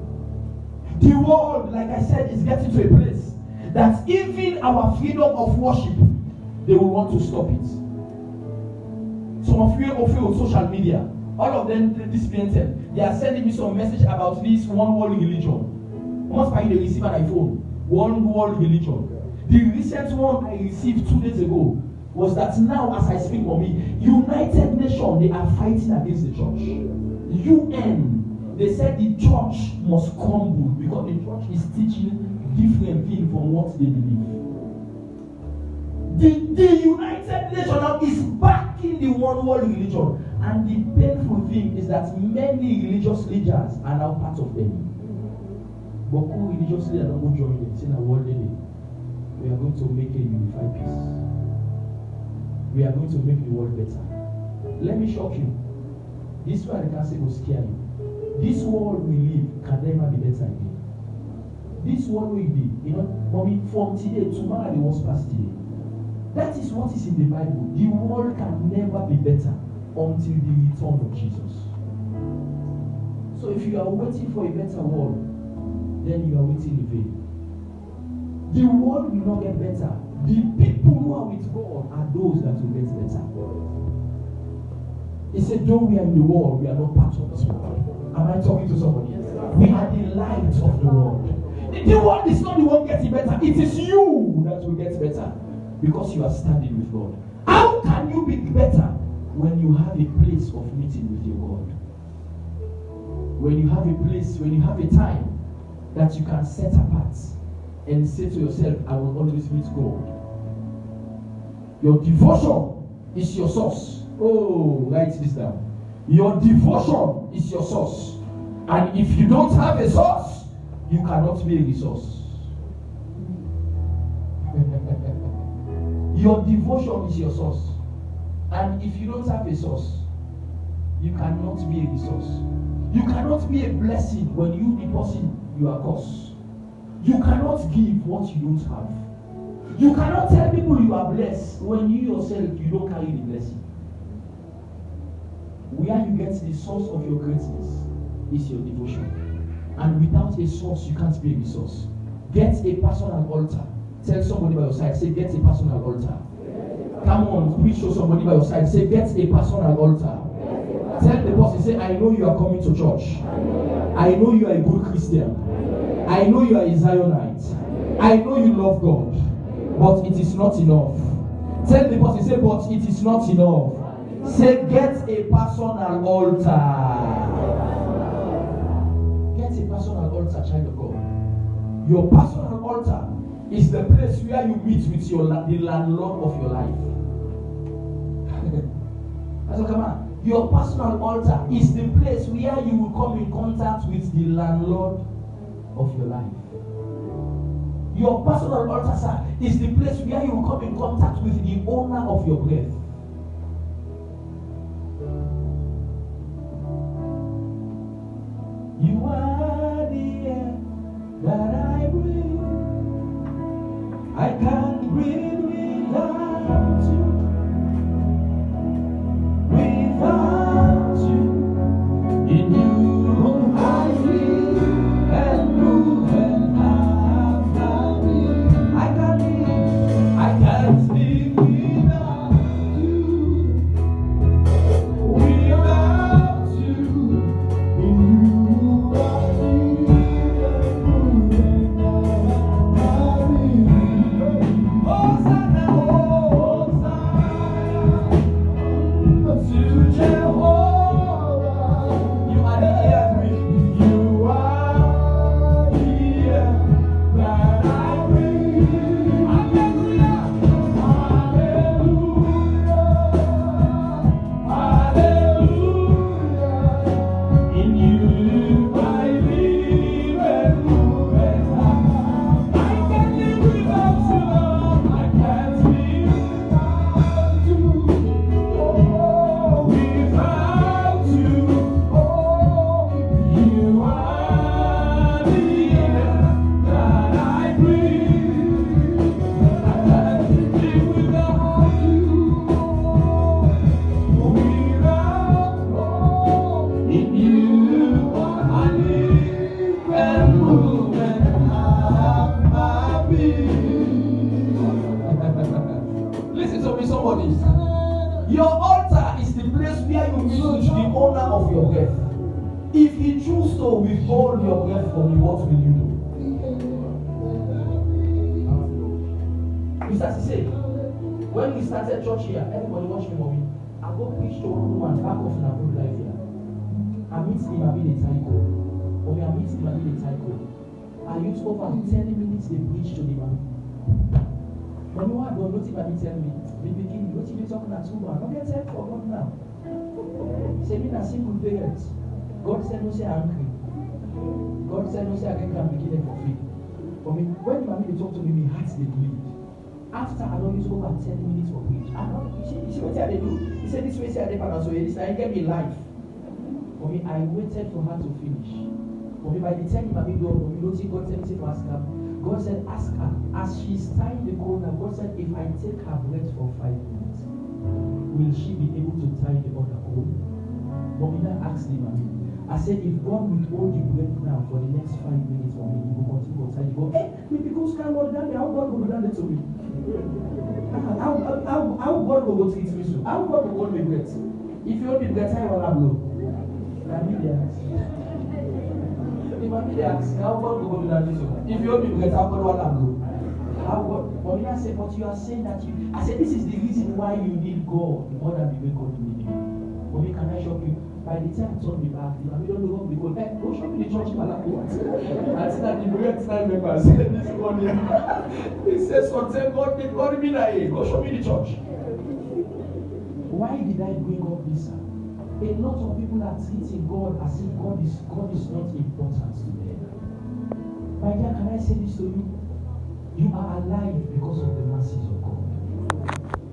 The world, like I said, is getting to a place that even our freedom of worship, they will want to stop it. Some of you on social media, all of them disappointed. They are sending me some message about this one world religion. Once I receive an iPhone, one world religion. The recent one I received 2 days ago was that now, as I speak for me, United Nations, they are fighting against the church. UN, they said the church must crumble because the church is teaching different things from what they believe. The United Nations now is backing the one world religion. And the painful thing is that many religious leaders are now part of them. But who religious leaders don't go join them? Say, one day we are going to make a unified peace. We are going to make the world better. Let me shock you. This one I can say will scare you. This world we live can never be better again. This world will be, mommy, from today, tomorrow the worst past today. That is what is in the Bible. The world can never be better. until the return of Jesus. So if you are waiting for a better world, then you are waiting in vain. The world will not get better. The people who are with God are those that will get better. He said, though we are in the world, we are not part of this world. Am I talking to somebody? We are the light of the world. The world is not the one getting better. It is you that will get better because you are standing with God. How can you be better when you have a place of meeting with your God? When you have a place, when you have a time that you can set apart and say to yourself, I will always meet God. Your devotion is your source. Oh, write this down. Your devotion is your source. And if you don't have a source, you cannot be a resource. Your devotion is your source. And if you don't have a source, you cannot be a resource. You cannot be a blessing when you, the person, you are cursed. You cannot give what you don't have. You cannot tell people you are blessed when you yourself, you don't carry the blessing. Where you get the source of your greatness is your devotion. And without a source, you can't be a resource. Get a personal altar. Tell somebody by your side, say, get a personal altar. Come on, please show somebody by your side, say, get a personal altar. Tell the person, say, I know you are coming to church. I know you are a good Christian. I know you are a Zionite. I know you love God. But it is not enough. Tell the person, say, but it is not enough. Say, get a personal altar. Get a personal altar, child of God. Your personal altar is the place where you meet with the landlord of your life. So come on. Your personal altar is the place where you will come in contact with the landlord of your life. Your personal altar, sir, is the place where you will come in contact with the owner of your breath. You are the air that I breathe. I can't breathe without you. Without you, in you I live and move and have my being. I can't live without you. Without you, in you I live and move and have my being. Hosanna, Hosanna, to Jehovah. You are the air, you are the air that I breathe. Hallelujah, hallelujah, hallelujah. In you I live and move and have. I can't live without you, Lord. I can't live without you. Without you, you are the air that I breathe. I can't live without you. In you I live and move and have my being. Listen to me, somebody. Your altar is the place where you meet with the owner of your breath. If he chooses to withhold your breath from you, what will you do? You start to say, when we started church here, everybody watch me, mommy. I go preach to one woman back off in a good life here. I meet him, I meet a tyco. Mommy, I meet him, I meet a tyco. I used over 10 minutes they preach to the man. When you are done, what if I tell me? The beginning, what if you talking at school? I'm not getting help for God now. Say me na single parents. God said no say angry. God said no say I can begin for free. For me, when the mommy they talk to me, my heart they bleed. After I don't use over 10 minutes for preach. I don't you see what they do? He said this way say I did so this I get me life. For me, I waited for her to finish. For me, by the time my baby God, you don't see God said to ask her. God said, ask her. As she's tying the corner, God said, if I take her breath for 5 minutes, will she be able to tie find the other home. Mommy, I asked him, I said, if God will hold you breath now for the next 5 minutes for me, you will continue outside. You go, hey, because God will down there, how God will down there to me? How God will treat me so? How God will hold me breath? If you hold me breath, I will blow. If I ask, how God will do that? If you hold me breath, how God will blow? How God? But I said, but you are saying that I said, this is the reason why you need God more than the way God need you. But can I shock you? By the time I turn me back, I don't know what we go. Hey, go show me the church man. I said that the great time members said this one here. He says, so tell God, they call me that go show me the church. Why did I bring up this? A lot of people are treating God as if God is not important to them. My dear, can I say this to you? You are alive because of the mercies of God.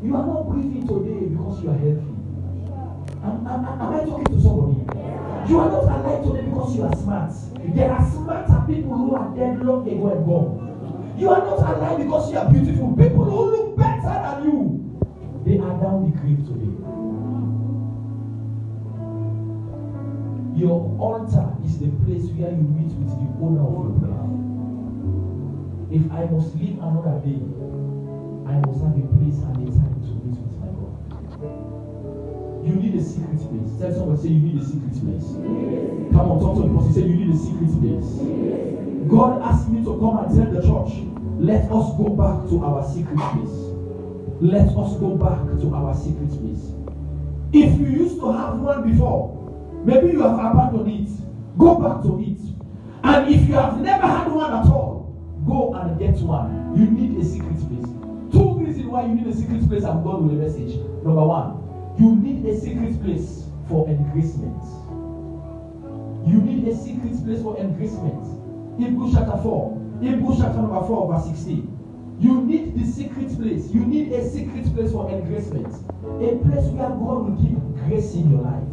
You are not breathing today because you are healthy. Am I talking to somebody? You are not alive today because you are smart. There are smarter people who are dead long ago and gone. You are not alive because you are beautiful. People who look better than you, they are down the grave today. Your altar is the place where you meet with the owner of your prayer. If I must live another day, I must have a place and a time to meet with my God. You need a secret place. Tell someone, say you need a secret place. Yes. Come on, talk to the person. Say you need a secret place. Yes. God asked me to come and tell the church, let us go back to our secret place. Let us go back to our secret place. If you used to have one before, maybe you have abandoned it. Go back to it. And if you have never had one at all, go and get one. You need a secret place. 2 reasons why you need a secret place. I'm going with a message. Number 1. You need a secret place for engracement. You need a secret place for engracement. Hebrews chapter 4. Hebrews chapter number 4 verse 16. You need the secret place. You need a secret place for engracement. A place where God will keep grace in your life.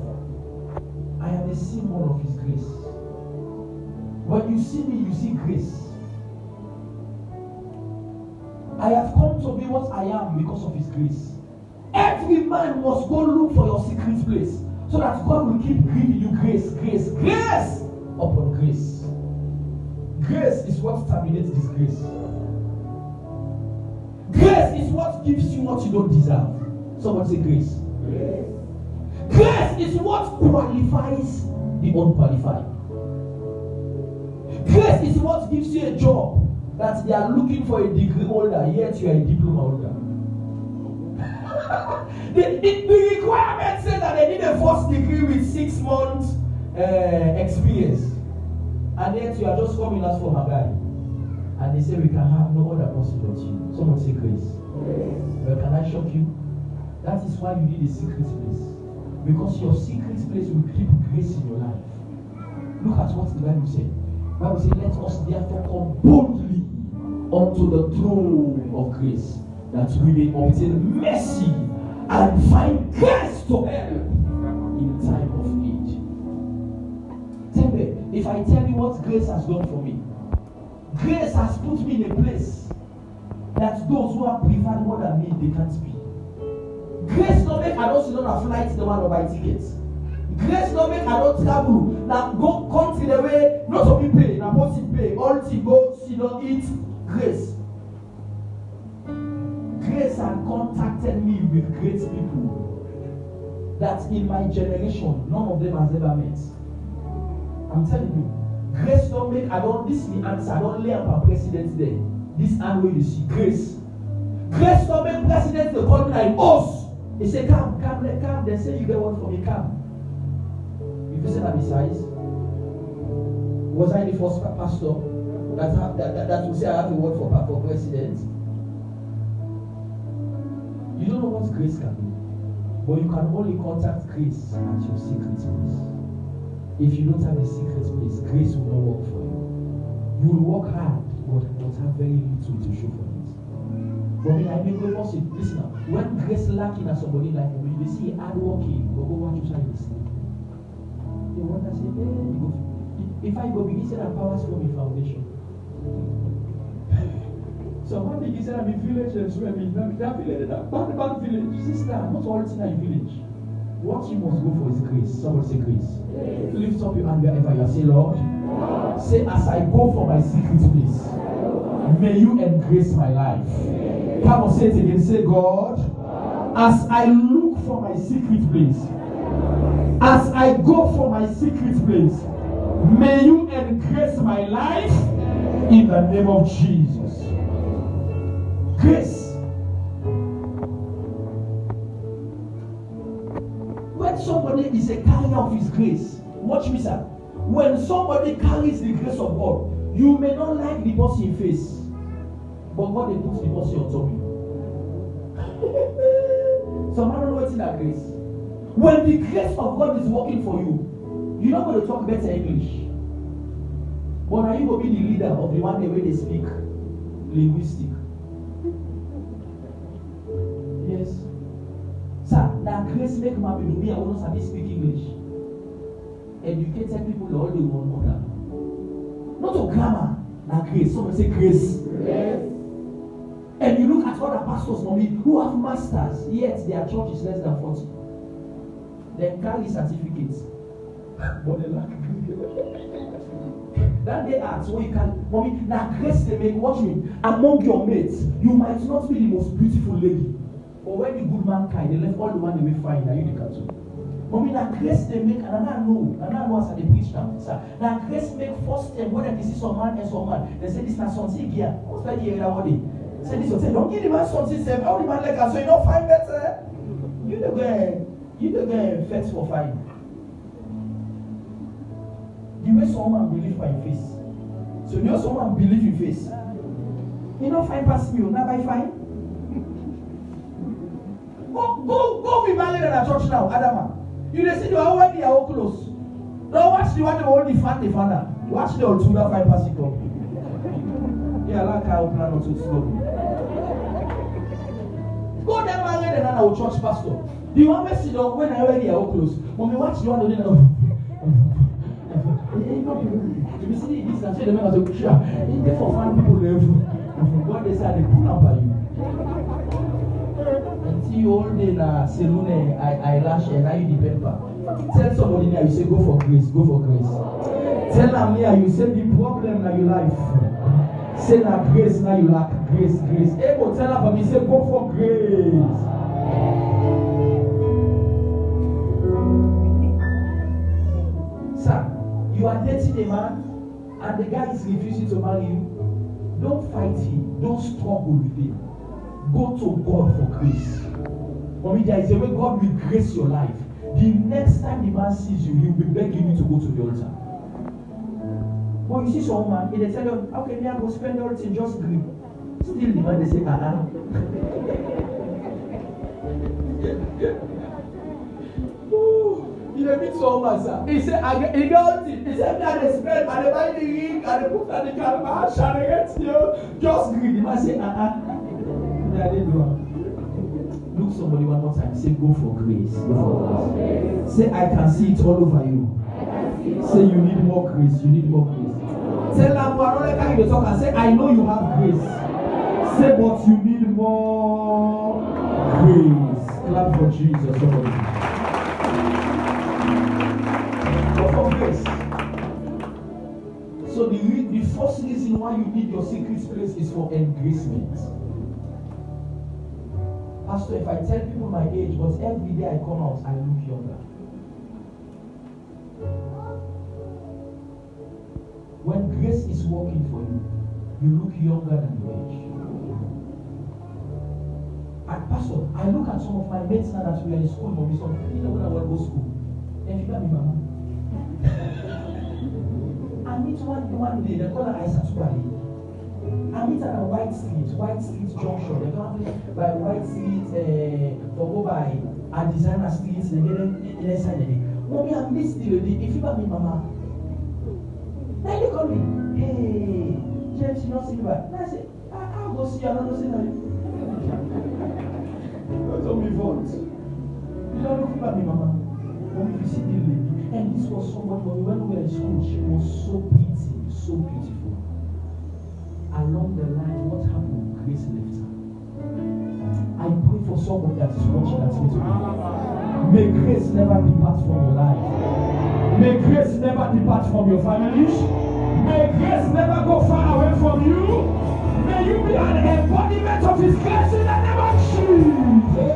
I am a symbol of His grace. When you see me, you see grace. I have come to be what I am because of His grace. Every man must go look for your secret place so that God will keep giving you grace, grace, grace upon grace. Grace is what terminates disgrace. Grace is what gives you what you don't deserve. Someone say grace. Grace is what qualifies the unqualified. Grace is what gives you a job that they are looking for a degree holder, yet you are a diploma holder. The requirement says that they need a first degree with 6 months experience, and yet you are just coming as for my guy, and they say we can have no other person but you. Someone say grace. Well, can I shock you? That is why you need a secret place, because your secret place will keep grace in your life. Look at what the Bible said. The Bible says, let us therefore come boldly unto the throne of grace, that we may obtain mercy and find grace to help in time of need. Tell me, if I tell you what grace has done for me, grace has put me in a place that those who are preferred more than me, they can't be. Grace don't make I don't sit on a flight, the one to buy tickets. Grace don't make I don't travel. Now go country the way, not to be paid, now person pay, all to go, sit don't eat. Grace. Grace had contacted me with great people that in my generation, none of them has ever met. I'm telling you, grace don't make, this is the answer, I don't lay up a president there. This hand where you see, grace. Grace don't make presidents the call me like us. They say, come, they say you get one for me, come. If you say that besides, was I the first pastor that will say I have a word for president? You don't know what grace can be, but you can only contact grace at your secret place. If you don't have a secret place, grace will not work for you. You will work hard, but have very little to show for it. But I mean, listen now, when grace lacking at somebody like me, they see hard working, but go watch you try to sleep. They wonder, say, if I go begin, say that powers from the foundation. So one thing he said, I'm in village and swear me. That village, that bad village. Sister, not all in a village. What you must go for is grace. Somebody say grace. Lift up your hand wherever you are. Say, Lord, say, as I go for my secret place, may you embrace my life. Come on, say it again. Say, God, as I look for my secret place, as I go for my secret place, may you embrace my life in the name of Jesus. Grace. When somebody is a carrier of his grace, watch me, sir. When somebody carries the grace of God, you may not like the person face, but God will put the person on top of you. Some man don't know what's in that grace. When the grace of God is working for you, you're not going to talk better English. But now you will be the leader of the one way they speak linguistic. Yes. Sir, now grace make my people me I will not speak English. Educated people all they want order. Not to grammar, now grace. Someone say grace. Yes. And you look at other pastors, mommy, who have masters, yet their church is less than 40. They carry certificates, but they lack grace. That they ask what you can, mommy, now grace they make. Watch me. Among your mates, you might not be the most beautiful lady. But when the good man kind, they left all the one they will find. Now you the catch. Mommy, now grace they make, and I know as they preach now, sir. Now grace make first time when they see some man and some man, they say this is something here. What's that here that one? Say this one, say don't give the man something, say all the man like us, so you don't find better. You don't go fetch for fine. The way someone believe by face. So you know someone believe in face. You don't find past you, not by fine. Go be married in a church now, Adama. You dey see the one when they are all close. Don't watch the one they hold the father. Watch the old 2-5 passing up. Yeah, like I will plan to slow. Go there married and our church pastor. The one we sit down when I already are all close. When we watch the one they know. You see this and say the men are so sure. They for fun people live. God they say they pull up by you. Until you all day na saloon eyelash and now you depend back. Tell somebody now you say go for grace, go for grace. Tell them here you say the problem na your life. Say na grace now you lack grace. Able tell them for me say go for grace. Sir, you are dating a man and the guy is refusing to marry you. Don't fight him. Don't struggle with him. Go to God for grace. Mommy, there is a way God will grace your life. The next time the man sees you, he will be begging you to go to the altar. But you see someone, if they tell you, okay, me I go spend everything, just agree. Still the man, they say, You don't meet someone, sir. He said, he got it. He said, I spend, and they buy the ring, and they put on the calabash, and they get you. Just agree. The man say, Look somebody one more time. Say, go for grace. Go for grace. Say, I can see it all over you. Say, you need more grace. You need more grace. Tell them, when you talk and say, I know you have grace. Say, but you need more grace. Clap for Jesus. Somebody. Go for grace. So the first reason why you need your secret place is for engracement. Pastor, if I tell people my age, but every day I come out, I look younger. When grace is working for you, you look younger than your age. And Pastor, I look at some of my mates now that we are in school, but we saw, you know when I want to go to school. Then you got me, mama. I meet one day, they call her Aisa Tubali. I meet her at White Street Junction. They come by White Street, for go by a designer street, they get inside the day. Mommy, I miss the lady. If you got me, mama. Then they call me, hey, James, you not see me back. And I say, I'll go see you, I don't see you. That's all we want. You don't look at me, mama. Mommy, you see the lady. And this was somebody, when we were in school, she was so pretty, so beautiful. Along the line, what happened? Grace left her. I pray for someone that is watching that with me. May grace never depart from your life. May grace never depart from your families. May grace never go far away from you. May you be an embodiment of His grace in the name of Jesus.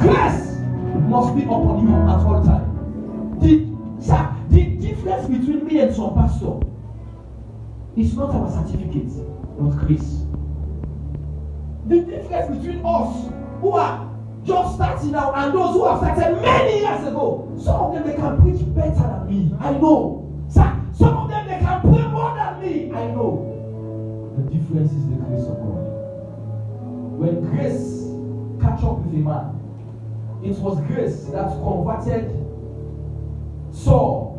Grace must be upon you at all times. The difference between me and some pastor is not our certificate, but grace. The difference between us who are just starting now and those who have started many years ago, some of them they can preach better than me. I know. Some of them they can pray more than me. I know. The difference is the grace of God. When grace catch up with a man, it was grace that converted Saul.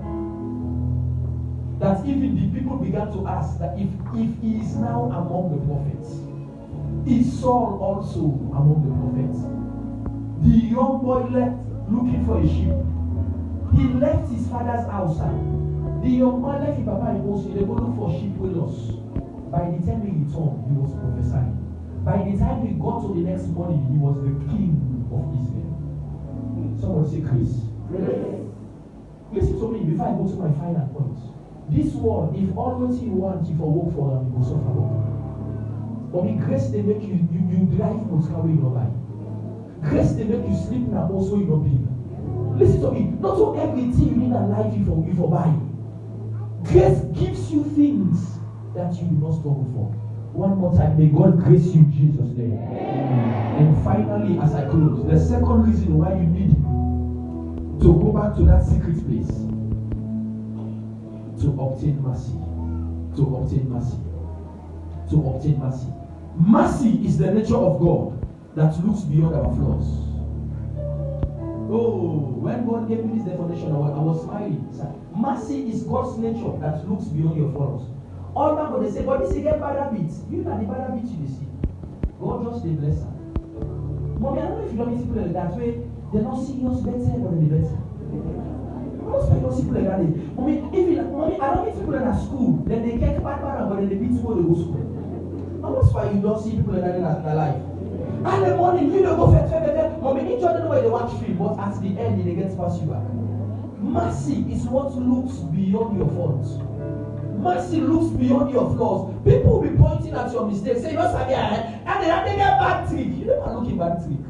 That even the people began to ask that if he is now among the prophets, is Saul also among the prophets? The young boy left looking for a sheep. He left his father's house. The young man left his papa in Moses. They go look for sheep with us. By the time he returned, he was prophesying. By the time he got to the next morning, he was the king of Israel. Somebody say grace. Listen to me before I go to my final point. This world, if all what you want, if you work for them, you will suffer. But the grace they make you drive motorway in your life. Grace they make you sleep now also in your being. Listen to me. Not all everything you need in life you for buy. Grace gives you things that you do not struggle for. One more time, may God grace you in Jesus' name. And finally, as I close, the second reason why you need to go back to that secret place, to obtain mercy. To obtain mercy. To obtain mercy. Mercy is the nature of God that looks beyond our flaws. Oh, when God gave me this definition, I was smiling. Mercy is God's nature that looks beyond your flaws. All man they say, but this is get bad habits. You know the bad habits you see. God just the blesser. Mommy, I don't know if you don't meet people like that way. They're not serious better, but they're better. Most people see people like that. Mommy, I don't meet people in a school. Then they get bad, but then they beat school, they go school. And that's why you don't see people like that in their life. And the morning, you don't go fair. Mommy, each other know where they watch film, but at the end, they get past you back. Mercy is what looks beyond your faults. Mercy looks beyond your flaws. People will be pointing at your mistakes, say, you know, and they get bad trick. You never look in bad trick.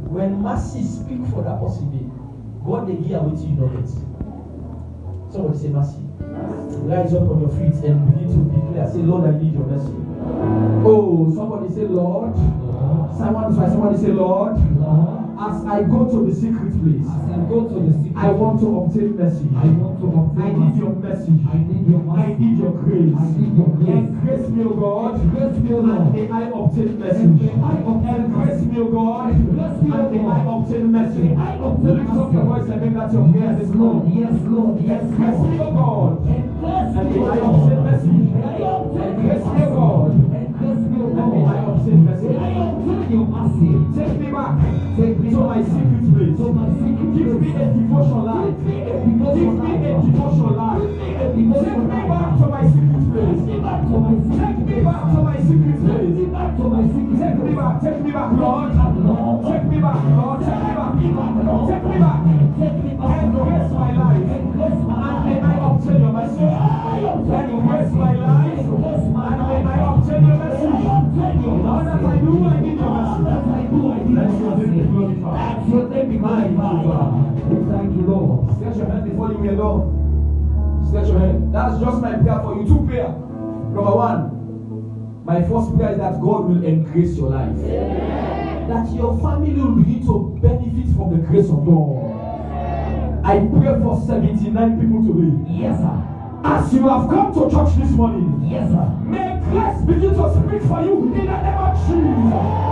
When mercy speaks for that person, God they give away to you not get. Somebody say mercy. Rise up on your feet and begin to declare. Say, Lord, I need your mercy. Oh, somebody say, Lord. Somebody say, Lord. As I go to the secret place, I want to obtain mercy. I need your mercy. I need your grace. And grace me, O God. And may I obtain mercy. And grace me, O God. And may I obtain mercy. Lift up your voice and make that your prayer this Lord. Yes, Lord. Yes, grace me, O God. And may I obtain mercy. And grace me, O God. And may I obtain mercy. Take me back. To my secret place. Give me a devotion life. Give me a devotion life. Take me back to my secret place. Take me back to my secret place. Take me back, Lord. Take me back, Lord. Take me back. And bless my life. And may I obtain your mercy. And bless my life. And may I obtain your mercy. All that I do, I need your mercy. Let your name be glorified. Let your name be glorified. Thank you, Lord. Stretch your hand before you may go. Stretch your hand. That's just my prayer for you. 2 prayers. Number 1. My first prayer is that God will increase your life. Yeah. That your family will begin to benefit from the grace of God. I pray for 79 people today. Yes, sir. As you have come to church this morning. Yes, sir. May grace begin to speak for you in the name of Jesus.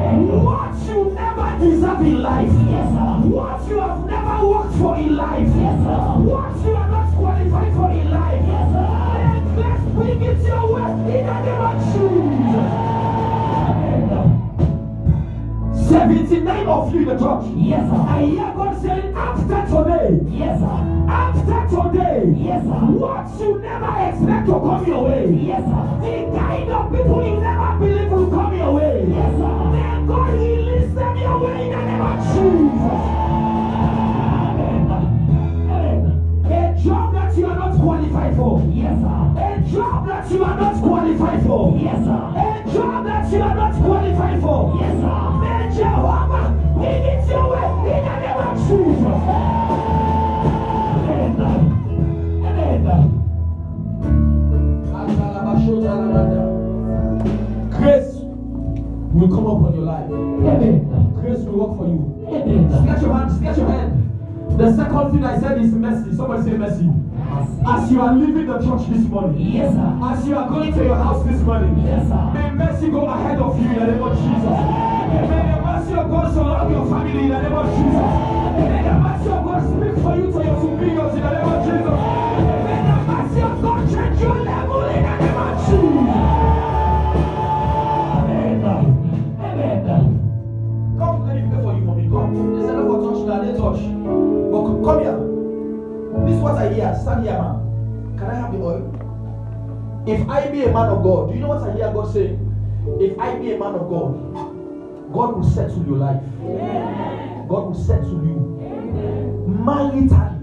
What you never deserve in life. Yes, sir. What you have never worked for in life. Yes, sir. What you are not qualified for in life. Yes, sir. And let's bring it your way in the name of Jesus. 79 of you in the church. Yes, sir. I hear God saying after today. Yes, sir. After today. Yes, sir. What you never expect to come your way. Yes, sir. The kind of people you never believe will come your way. Yes, sir. Then God release them your way. Grace will work for you. Stretch your hand, stretch your hand. The second thing I said is mercy. Somebody say mercy. As you are leaving the church this morning, Yes, sir. as you are going to your house this morning, Yes, sir. may mercy go ahead of you in the name of Jesus. May the mercy of God surround your family in the name of Jesus. May the mercy of God speak for you to your superiors in the name of Jesus. May the mercy of God change your level in the name of Jesus. Come, let me pray for you, mommy. Come. They said, "Don't touch that, they touch." But come here. This is what I hear. Stand here, man. Can I have the oil? If I be a man of God, do you know what I hear God saying? If I be a man of God, God will settle your life. God will settle you. Maritally.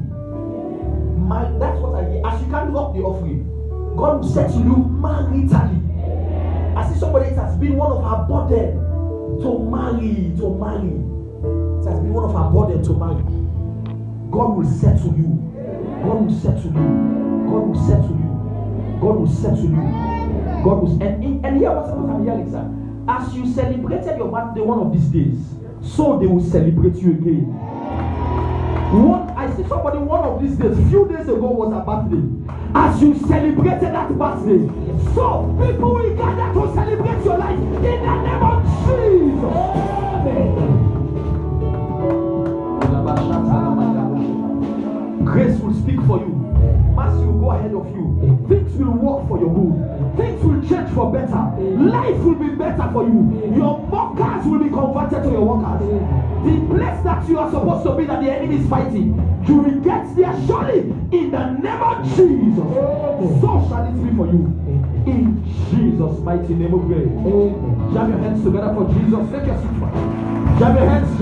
That's what I hear. As you can up the offering, God will settle you maritally. I see somebody, it has been one of her burden to marry. It has been one of her burden to marry. God will settle you. God will settle you. God will settle you. God will settle you. God will. And here what I'm hearing, sir. As you celebrated your birthday one of these days, so they will celebrate you again. I see somebody one of these days, few days ago was her birthday. As you celebrated that birthday, so people will gather to celebrate your life in the name of Jesus. Grace will speak for you. Mercy will go ahead of you. Things will work for your good. Things will change for better. Life will be better for you. Your mockers will be converted to your workers. The place that you are supposed to be that the enemy is fighting, you will get there surely in the name of Jesus. So shall it be for you. In Jesus' mighty name we pray. Jam your hands together for Jesus. Take your seat. Jam your hands.